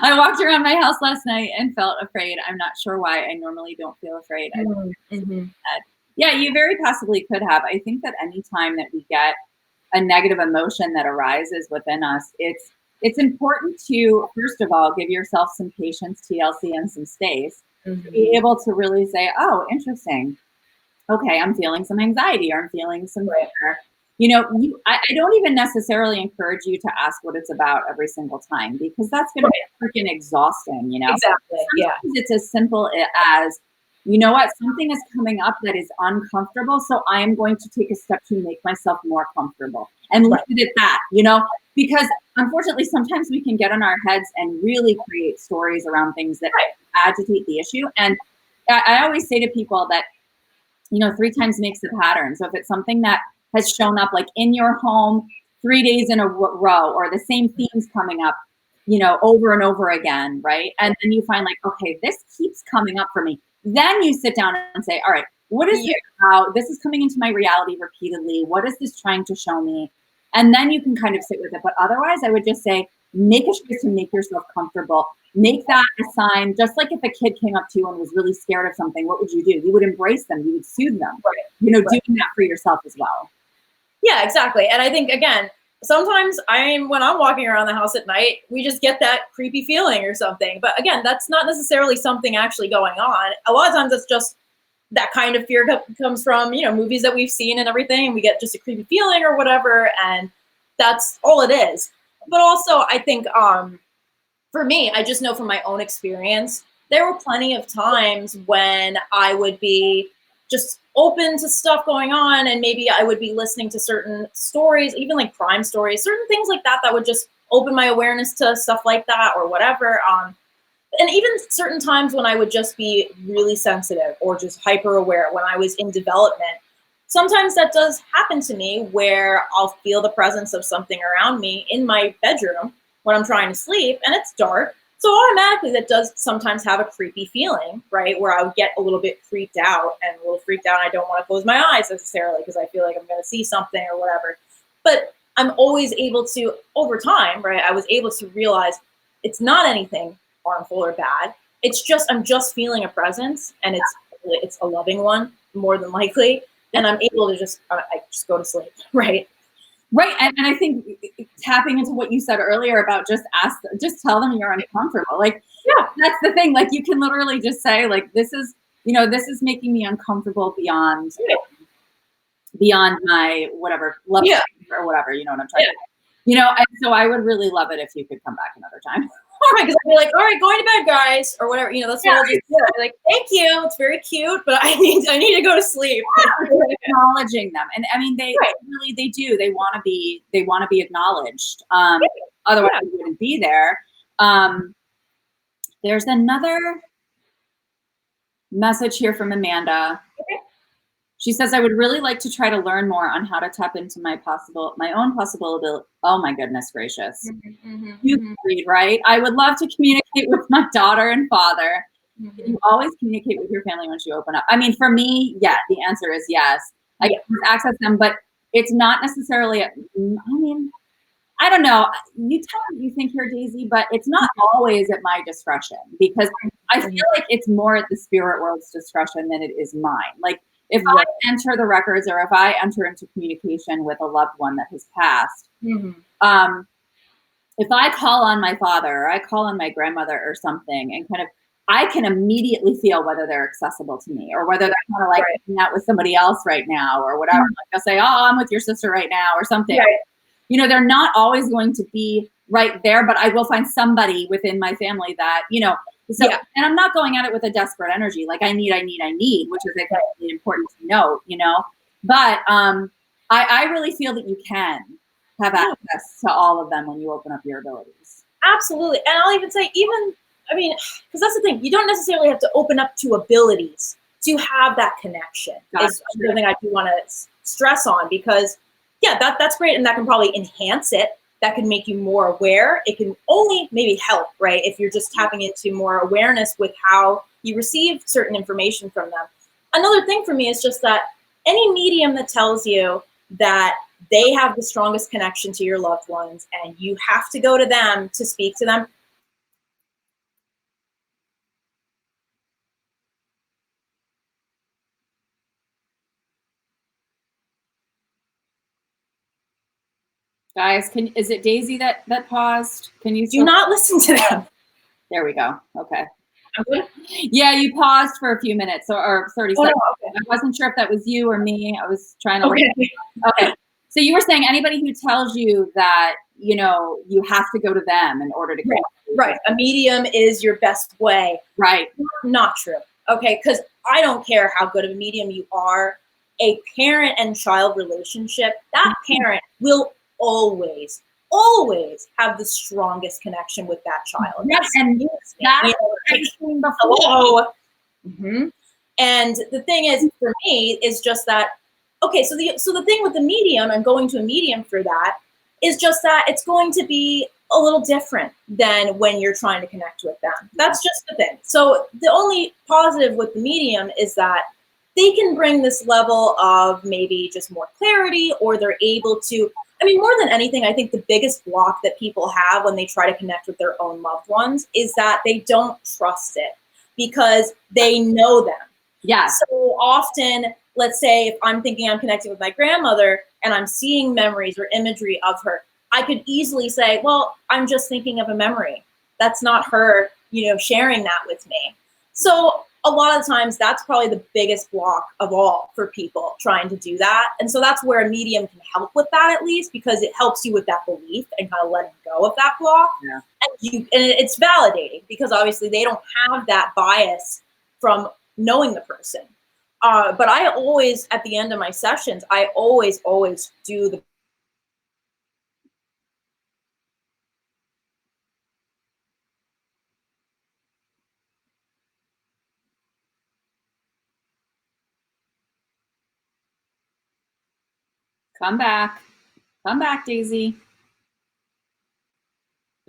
I walked around my house last night and felt afraid. I'm not sure why. I normally don't feel afraid. Yeah, you very possibly could have. I think that any time that we get a negative emotion that arises within us, it's important to, first of all, give yourself some patience, TLC, and some space. Be able to really say, oh, interesting. Okay, I'm feeling some anxiety, or I'm feeling some fear. I don't even necessarily encourage you to ask what it's about every single time, because that's going to be freaking exhausting, Exactly. Yeah. Sometimes it's as simple as, you know what, something is coming up that is uncomfortable, so I am going to take a step to make myself more comfortable and leave it at that, because unfortunately sometimes we can get in our heads and really create stories around things that agitate the issue. And I always say to people that, 3 times makes a pattern. So if it's something that has shown up like in your home 3 days in a row, or the same themes coming up, over and over again, right? And then you find like, okay, this keeps coming up for me. Then you sit down and say, all right, what is it about? This is coming into my reality repeatedly. What is this trying to show me? And then you can kind of sit with it. But otherwise, I would just say, make a choice to make yourself comfortable. Make that a sign. Just like if a kid came up to you and was really scared of something, what would you do? You would embrace them. You would soothe them. Doing that for yourself as well. Yeah, exactly. And I think, again, sometimes when I'm walking around the house at night, we just get that creepy feeling or something. But again, that's not necessarily something actually going on. A lot of times it's just that kind of fear comes from, movies that we've seen and everything. And we get just a creepy feeling or whatever. And that's all it is. But also, I think for me, I just know from my own experience, there were plenty of times when I would be just open to stuff going on, and maybe I would be listening to certain stories, even like crime stories, certain things like that, that would just open my awareness to stuff like that or whatever. And even certain times when I would just be really sensitive or just hyper aware when I was in development. Sometimes that does happen to me where I'll feel the presence of something around me in my bedroom when I'm trying to sleep and it's dark. So automatically that does sometimes have a creepy feeling, right? Where I would get a little bit freaked out and a little freaked out. I don't want to close my eyes necessarily because I feel like I'm going to see something or whatever. But I'm always able to, over time, right? I was able to realize it's not anything harmful or bad. It's just, I'm just feeling a presence, and it's a loving one more than likely. And I'm able to just go to sleep, right? Right. And I think tapping into what you said earlier about just tell them you're uncomfortable. Like, yeah, that's the thing. Like, you can literally just say, like, this is making me uncomfortable beyond my whatever level or whatever, you know what I'm trying to say. And so I would really love it if you could come back another time. All right, because I'd be like, all right, going to bed, guys, or whatever. That's what I'll just do. I'd be like, thank you, it's very cute, but I need to go to sleep. Acknowledging them, and I mean, they really do. They want to be acknowledged. Otherwise, they wouldn't be there. There's another message here from Amanda. She says, I would really like to try to learn more on how to tap into my own possibility. Oh my goodness gracious. You agreed, right? I would love to communicate with my daughter and father. You always communicate with your family once you open up. I mean, for me, the answer is yes. I can access them, but it's not necessarily, I don't know. You tell me what you think here, Daisy, but it's not always at my discretion, because I feel like it's more at the spirit world's discretion than it is mine. Like, if I enter the records, or if I enter into communication with a loved one that has passed, if I call on my father or I call on my grandmother or something, and kind of, I can immediately feel whether they're accessible to me or whether they're kind of like hanging out with somebody else right now or whatever. Like, I'll say, oh, I'm with your sister right now or something. They're not always going to be right there, but I will find somebody within my family that, so, and I'm not going at it with a desperate energy, like I need, which is really important to note, but I really feel that you can have access to all of them when you open up your abilities. Absolutely. And I'll even say, because that's the thing, you don't necessarily have to open up to abilities to have that connection. Is something I do want to stress on, because that's great, and that can probably enhance it. That can make you more aware. It can only maybe help, right? If you're just tapping into more awareness with how you receive certain information from them. Another thing for me is just that any medium that tells you that they have the strongest connection to your loved ones and you have to go to them to speak to them. Guys, is it Daisy that paused? Can you do not listen to them? There we go. Okay. Yeah, you paused for a few minutes or 30 seconds. No, okay. I wasn't sure if that was you or me. I was trying to. Okay. Okay. So you were saying anybody who tells you that, you know, you have to go to them in order to Right. Right. A medium is your best way. Right. Not true. Okay. Because I don't care how good of a medium you are, a parent and child relationship, that parent will always, always have the strongest connection with that child. Yes, and that's like, hello. And the thing is, for me, is just that, okay, so the thing with the medium and going to a medium for that is just that it's going to be a little different than when you're trying to connect with them. That's just the thing. So the only positive with the medium is that they can bring this level of maybe just more clarity, or they're able to, I mean, more than anything, I think the biggest block that people have when they try to connect with their own loved ones is that they don't trust it because they know them. Yeah. So often, let's say if I'm thinking I'm connecting with my grandmother and I'm seeing memories or imagery of her, I could easily say, well, I'm just thinking of a memory. That's not her, you know, sharing that with me. So a lot of times that's probably the biggest block of all for people trying to do that. And so that's where a medium can help with that, at least, because it helps you with that belief and kind of letting go of that block. Yeah. And it's validating because obviously they don't have that bias from knowing the person. But I always, at the end of my sessions, I always do the Come back. Come back, Daisy.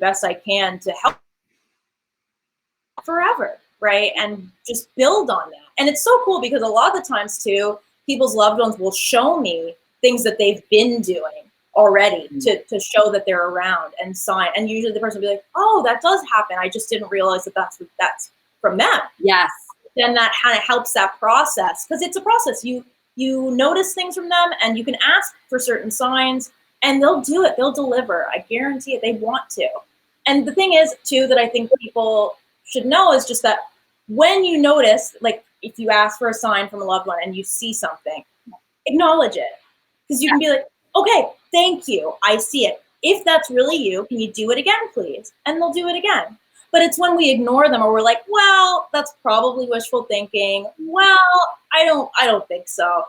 best I can to help forever, right? And just build on that. And it's so cool because a lot of the times too, people's loved ones will show me things that they've been doing already to show that they're around and sign. And usually the person will be like, oh, that does happen. I just didn't realize that that's from them. Yes. Then that kind of helps that process, because it's a process. You notice things from them and you can ask for certain signs and they'll do it. They'll deliver. I guarantee it. They want to. And the thing is too, that I think people should know is just that when you notice, like if you ask for a sign from a loved one and you see something, acknowledge it. Because you can be like, okay, thank you. I see it. If that's really you, can you do it again, please? And they'll do it again. But it's when we ignore them or we're like, well, that's probably wishful thinking. Well, I don't think so.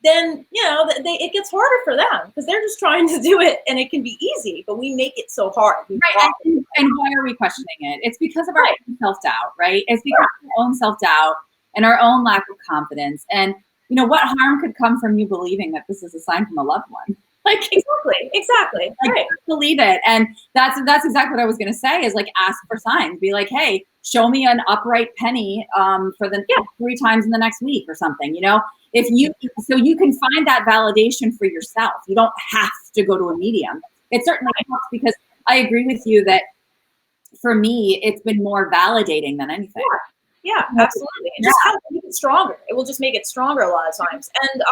Then, you know, it gets harder for them because they're just trying to do it and it can be easy, but we make it so hard. Right. And why are we questioning it? It's because of our own self-doubt, right? It's because of our own self-doubt and our own lack of confidence. And, you know, what harm could come from you believing that this is a sign from a loved one? Like, exactly. Like, right. Believe it. And that's exactly what I was going to say is like, ask for signs. Be like, hey, show me an upright penny for the 3 times in the next week or something, you know? So you can find that validation for yourself. You don't have to go to a medium. It certainly helps because I agree with you that for me, it's been more validating than anything. Yeah, absolutely. It just helps make it stronger. It will just make it stronger a lot of times. And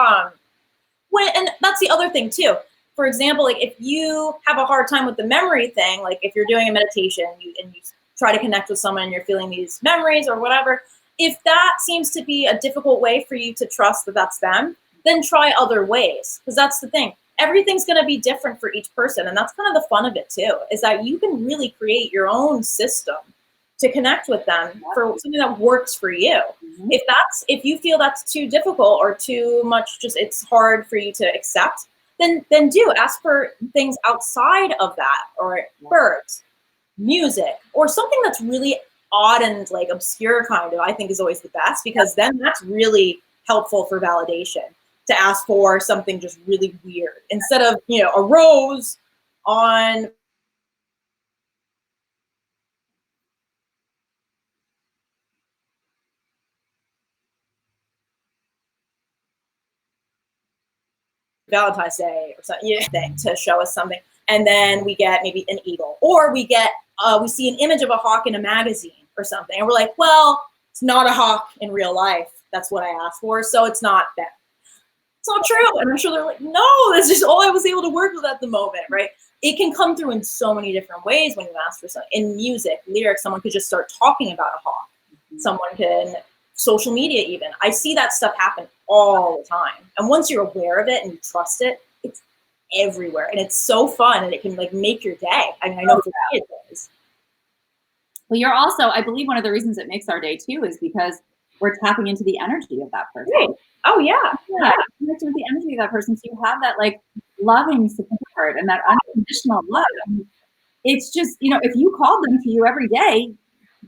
and that's the other thing too. For example, like if you have a hard time with the memory thing, like if you're doing a meditation and you try to connect with someone and you're feeling these memories or whatever, if that seems to be a difficult way for you to trust that that's them, then try other ways. Because that's the thing. Everything's going to be different for each person. And that's kind of the fun of it too, is that you can really create your own system to connect with them for something that works for you. Mm-hmm. If you feel that's too difficult or too much, just it's hard for you to accept, then do ask for things outside of that, or birds, music, or something that's really odd and like obscure kind of, I think is always the best, because then that's really helpful for validation, to ask for something just really weird instead of, you know, a rose on Valentine's Day or something, to show us something. And then we get maybe an eagle, or we see an image of a hawk in a magazine or something. And we're like, well, it's not a hawk in real life. That's what I asked for. So it's not that. It's not true. And I'm sure they're like, no, that's just all I was able to work with at the moment, right? It can come through in so many different ways when you ask for something. In music, lyrics, someone could just start talking about a hawk. Mm-hmm. Someone can, social media even. I see that stuff happen all the time. And once you're aware of it and you trust it, everywhere, and it's so fun, and it can like make your day. I mean, I know for me it does. Well, you're also, I believe one of the reasons it makes our day too is because we're tapping into the energy of that person. Right. Oh yeah. Yeah, connecting with the energy of that person. So you have that like loving support and that unconditional love. And it's just, you know, if you called them to you every day,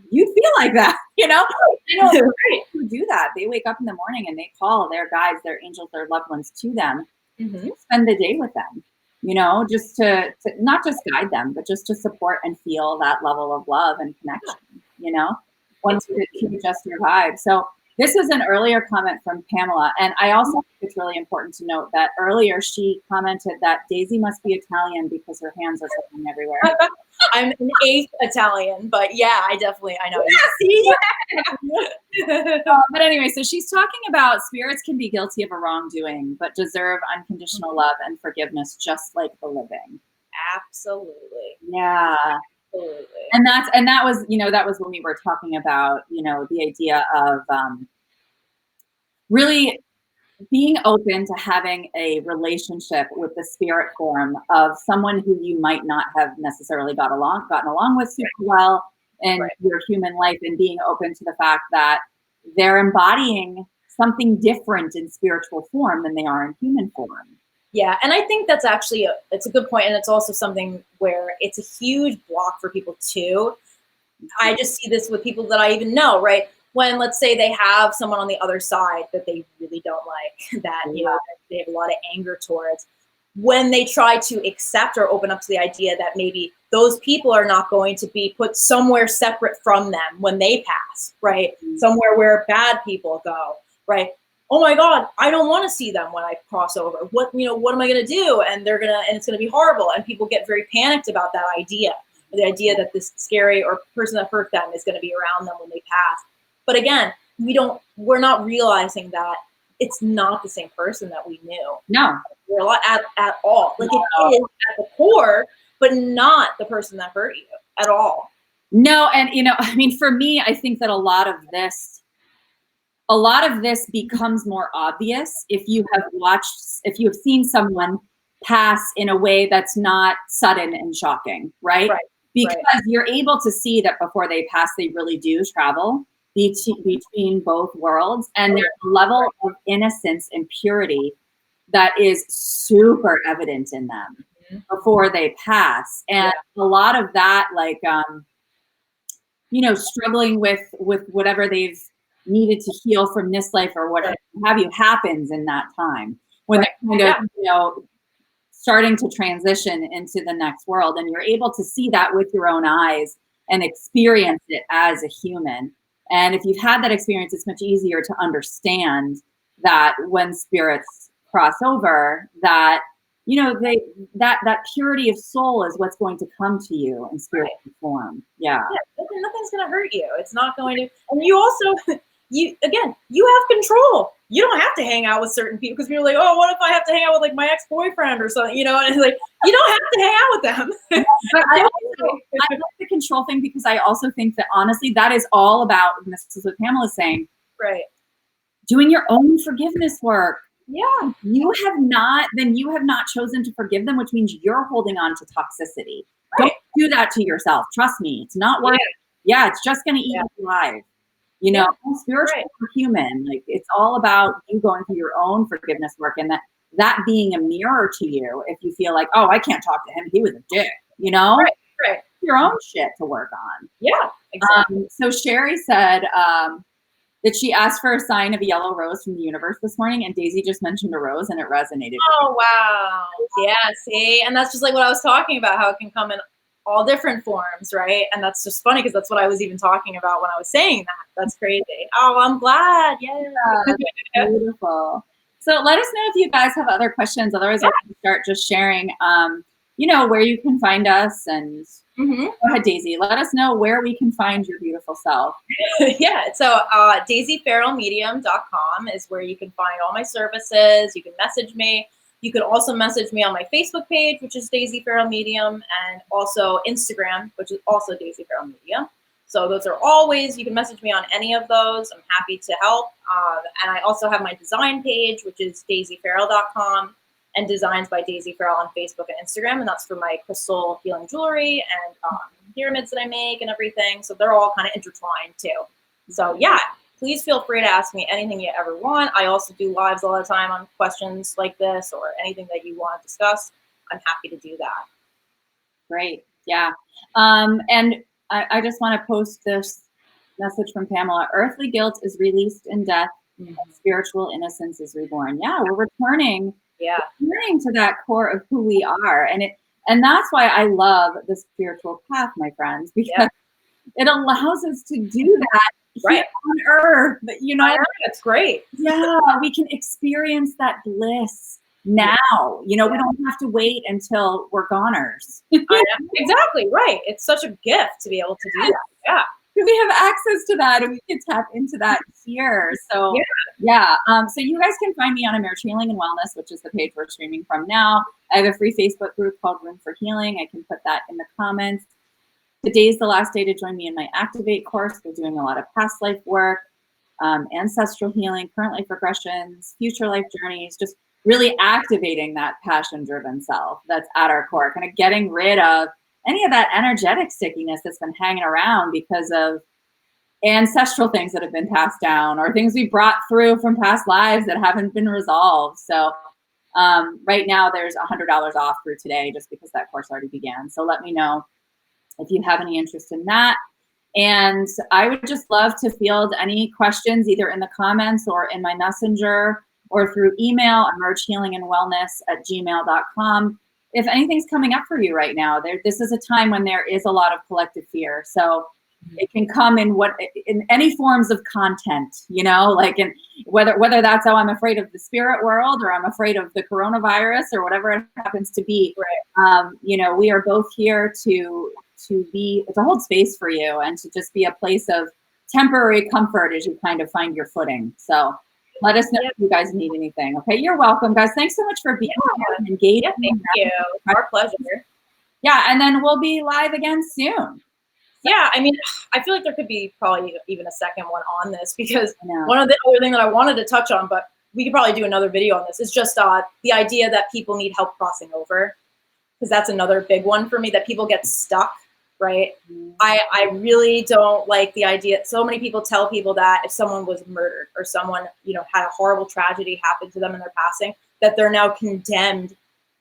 you'd feel like that, you know? You know, Right. who do that. They wake up in the morning and they call their guides, their angels, their loved ones to them, spend the day with them, you know, just to not just guide them, but just to support and feel that level of love and connection, you know, once to adjust your vibe. So this was an earlier comment from Pamela. And I also think it's really important to note that earlier she commented that Daisy must be Italian because her hands are flying everywhere. I'm an 8th Italian, but yeah, I know. But anyway, so she's talking about spirits can be guilty of a wrongdoing, but deserve unconditional love and forgiveness, just like the living. Absolutely. Yeah. Absolutely. And that was, you know, that was when we were talking about, you know, the idea of really being open to having a relationship with the spirit form of someone who you might not have necessarily gotten along with super well in your human life, and being open to the fact that they're embodying something different in spiritual form than they are in human form. Yeah, and I think that's actually it's a good point, and it's also something where it's a huge block for people too. I just see this with people that I even know, right? When let's say they have someone on the other side that they really don't like, that you know they have a lot of anger towards, when they try to accept or open up to the idea that maybe those people are not going to be put somewhere separate from them when they pass, right? Somewhere where bad people go, right? Oh my God, I don't want to see them when I cross over. What am I going to do? And it's going to be horrible. And people get very panicked about that idea, the idea that this scary or person that hurt them is going to be around them when they pass. But again, we're not realizing that it's not the same person that we knew. No. We're a lot at all. Like it is at the core, but not the person that hurt you at all. No, and you know, I mean, for me, I think that a lot of this becomes more obvious if you have seen someone pass in a way that's not sudden and shocking, right? Because you're able to see that before they pass, they really do travel between both worlds, and there's a level of innocence and purity that is super evident in them before they pass. And a lot of that, like, you know, struggling with whatever they've needed to heal from this life or whatever have you, happens in that time when they're kind of, you know, starting to transition into the next world. And you're able to see that with your own eyes and experience it as a human. And if you've had that experience, it's much easier to understand that when spirits cross over, that, you know, that purity of soul is what's going to come to you in spiritual form. Yeah. Nothing's going to hurt you. It's not going to. And you also, you have control. You don't have to hang out with certain people, because people are like, oh, what if I have to hang out with like my ex-boyfriend or something? You know, and it's like, you don't have to hang out with them. But I like the control thing, because I also think that honestly, that is all about, and this is what Pamela's saying, doing your own forgiveness work. Yeah. You have not chosen to forgive them, which means you're holding on to toxicity. Don't do that to yourself. Trust me, it's not worth it. Yeah, it's just going to eat you alive. You know, spiritual or human, like it's all about you going through your own forgiveness work, and that being a mirror to you. If you feel like, oh, I can't talk to him, he was a dick, you know, your own shit to work on. Yeah, exactly. So Sherry said that she asked for a sign of a yellow rose from the universe this morning, and Daisy just mentioned a rose, and it resonated. Oh wow, yeah. See, and that's just like what I was talking about, how it can come in all different forms, right? And that's just funny, because that's what I was even talking about when I was saying that. That's crazy. Oh, I'm glad. Yeah. Beautiful. So let us know if you guys have other questions. Otherwise, we're going to start just sharing, you know, where you can find us. And go ahead, Daisy. Let us know where we can find your beautiful self. Yeah. So daisyfarrellmedium.com is where you can find all my services. You can message me. You can also message me on my Facebook page, which is Daisy Farrell Medium, and also Instagram, which is also Daisy Farrell Medium. So those are all ways you can message me on any of those. I'm happy to help. And I also have my design page, which is daisyfarrell.com. and Designs by Daisy Farrell on Facebook and Instagram. And that's for my crystal healing jewelry and pyramids that I make and everything. So they're all kind of intertwined too. So yeah, please feel free to ask me anything you ever want. I also do lives all the time on questions like this or anything that you want to discuss. I'm happy to do that. Great. Yeah. And I just want to post this message from Pamela. Earthly guilt is released in death. Spiritual innocence is reborn. Yeah, we're returning to that core of who we are. And that's why I love the spiritual path, my friends, because it allows us to do that here on Earth. You know, that's great. Yeah, we can experience that bliss now. You know, we don't have to wait until we're goners. Exactly, right. It's such a gift to be able to do that. Yeah. We have access to that and we can tap into that here. So so you guys can find me on Emerge Healing and Wellness, which is the page we're streaming from now. I have a free Facebook group called Room for Healing. I can put that in the comments. Today's the last day to join me in my Activate course. We're doing a lot of past life work, ancestral healing, current life regressions, future life journeys, just really activating that passion-driven self that's at our core, kind of getting rid of any of that energetic stickiness that's been hanging around because of ancestral things that have been passed down or things we brought through from past lives that haven't been resolved. So right now there's $100 off through today just because that course already began. So let me know if you have any interest in that. And I would just love to field any questions either in the comments or in my messenger or through email, emergehealingandwellness@gmail.com. If anything's coming up for you right now, this is a time when there is a lot of collective fear. So it can come in any forms of content, you know, like whether that's, oh, I'm afraid of the spirit world or I'm afraid of the coronavirus or whatever it happens to be. You know, we are both here to hold space for you and to just be a place of temporary comfort as you kind of find your footing. So let us know if you guys need anything. Okay, you're welcome, guys. Thanks so much for being here and engaging. Yeah, thank you. Our pleasure. Yeah, and then we'll be live again soon. Yeah, I mean, I feel like there could be probably even a second one on this because one of the other thing that I wanted to touch on, but we could probably do another video on this, is just the idea that people need help crossing over, because that's another big one for me, that people get stuck, right? I really don't like the idea. So many people tell people that if someone was murdered or someone, you know, had a horrible tragedy happen to them in their passing, that they're now condemned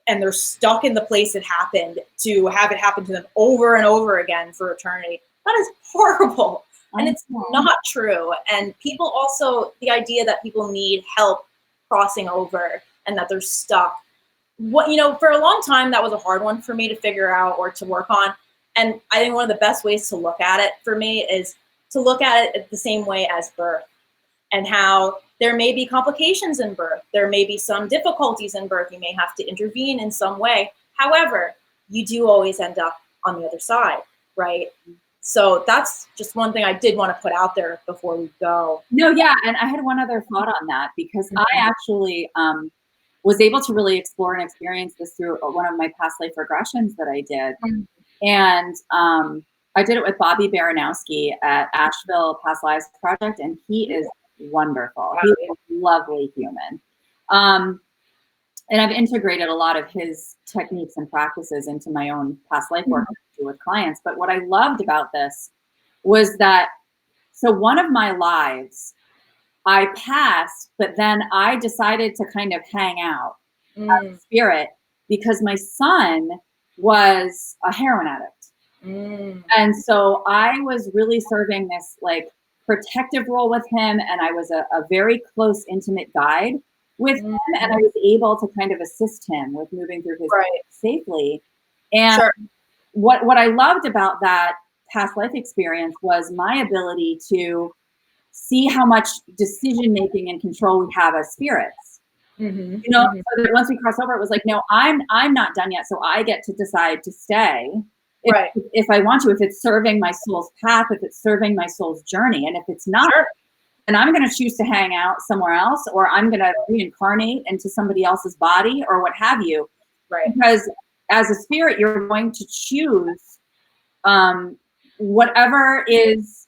and they're stuck in the place it happened to have it happen to them over and over again for eternity. That is horrible. And it's not true. And people also, the idea that people need help crossing over and that they're stuck. You know, for a long time, that was a hard one for me to figure out or to work on. And I think one of the best ways to look at it for me is to look at it the same way as birth, and how there may be complications in birth. There may be some difficulties in birth. You may have to intervene in some way. However, you do always end up on the other side, right? So that's just one thing I did want to put out there before we go. No, yeah, and I had one other thought on that because I actually was able to really explore and experience this through one of my past life regressions that I did. And I did it with Bobby Baranowski at Asheville Past Lives Project, and he is wonderful. He's a lovely human. And I've integrated a lot of his techniques and practices into my own past life work with clients. But what I loved about this was that, so one of my lives, I passed, but then I decided to kind of hang out as spirit because my son was a heroin addict. And so I was really serving this like protective role with him, and I was a very close, intimate guide with him, and I was able to kind of assist him with moving through his life safely. And what I loved about that past life experience was my ability to see how much decision making and control we have as spirits. You know, so that once we cross over, it was like, no, I'm not done yet, so I get to decide to stay. If I want to, if it's serving my soul's path, if it's serving my soul's journey, and if it's not, then I'm going to choose to hang out somewhere else, or I'm going to reincarnate into somebody else's body or what have you. Because as a spirit, you're going to choose whatever is,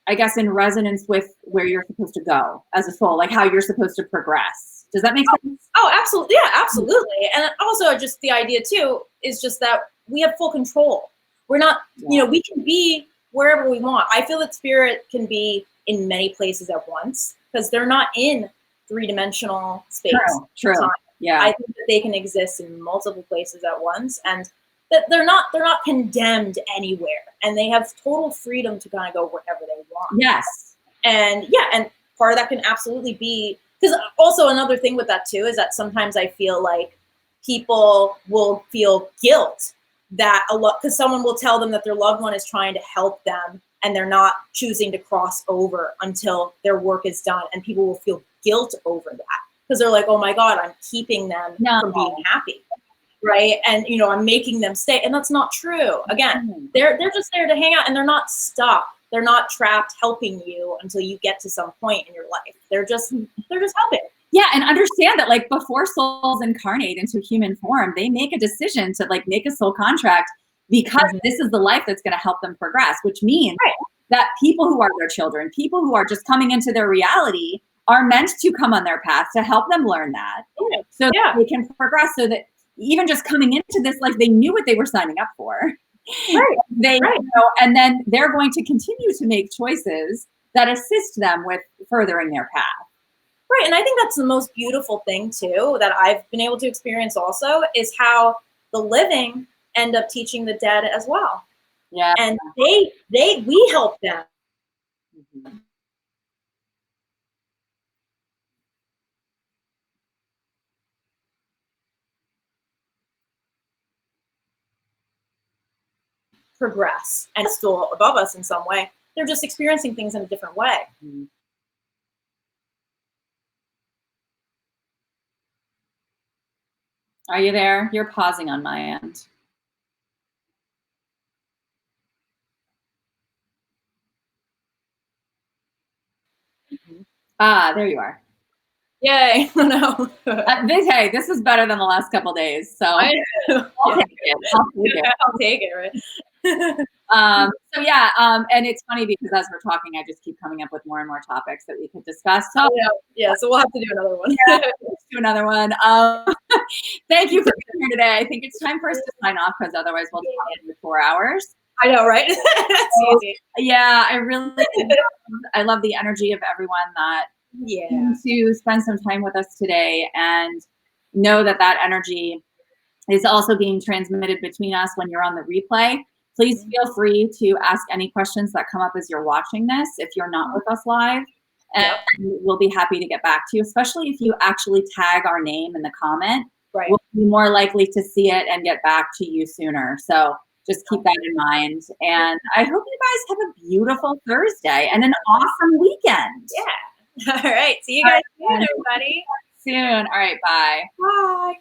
I guess, in resonance with where you're supposed to go as a soul, like how you're supposed to progress. Does that make sense? Oh, absolutely. Yeah, absolutely. And also just the idea too is just that we have full control. We're not, we can be wherever we want. I feel that spirit can be in many places at once because they're not in three-dimensional space. True. Time. Yeah. I think that they can exist in multiple places at once, and that they're not condemned anywhere, and they have total freedom to kind of go wherever they want. Yes. And yeah, and part of that can absolutely be, because also another thing with that too is that sometimes I feel like people will feel guilt that because someone will tell them that their loved one is trying to help them and they're not choosing to cross over until their work is done, and people will feel guilt over that because they're like, oh my God, I'm keeping them from being happy. Right. And, I'm making them stay. And that's not true. Again, they're just there to hang out, and they're not stuck. They're not trapped helping you until you get to some point in your life. They're just helping. Yeah. And understand that like before souls incarnate into human form, they make a decision to like make a soul contract because this is the life that's going to help them progress, which means that people who are their children, people who are just coming into their reality are meant to come on their path to help them learn that so that they can progress, so that even just coming into this life, they knew what they were signing up for. And then they're going to continue to make choices that assist them with furthering their path. Right. And I think that's the most beautiful thing too, that I've been able to experience also, is how the living end up teaching the dead as well. Yeah. And we help them. Progress and still above us in some way. They're just experiencing things in a different way. Are you there? You're pausing on my end. There you are. Yay. No. This is better than the last couple days. So I'll take it. I'll take it, right? And it's funny because as we're talking, I just keep coming up with more and more topics that we could discuss. So so we'll have to do another one. Let's do another one. Thank you for being here today. I think it's time for us to sign off because otherwise we'll talk for 4 hours. I know, right? Yeah, I love the energy of everyone that to spend some time with us today, and know that that energy is also being transmitted between us when you're on the replay. Please feel free to ask any questions that come up as you're watching this if you're not with us live, and we'll be happy to get back to you, especially if you actually tag our name in the comment. We'll be more likely to see it and get back to you sooner. So just keep that in mind. And I hope you guys have a beautiful Thursday and an awesome weekend. Yeah. All right. See you guys soon, everybody. Soon. All right. Bye. Bye.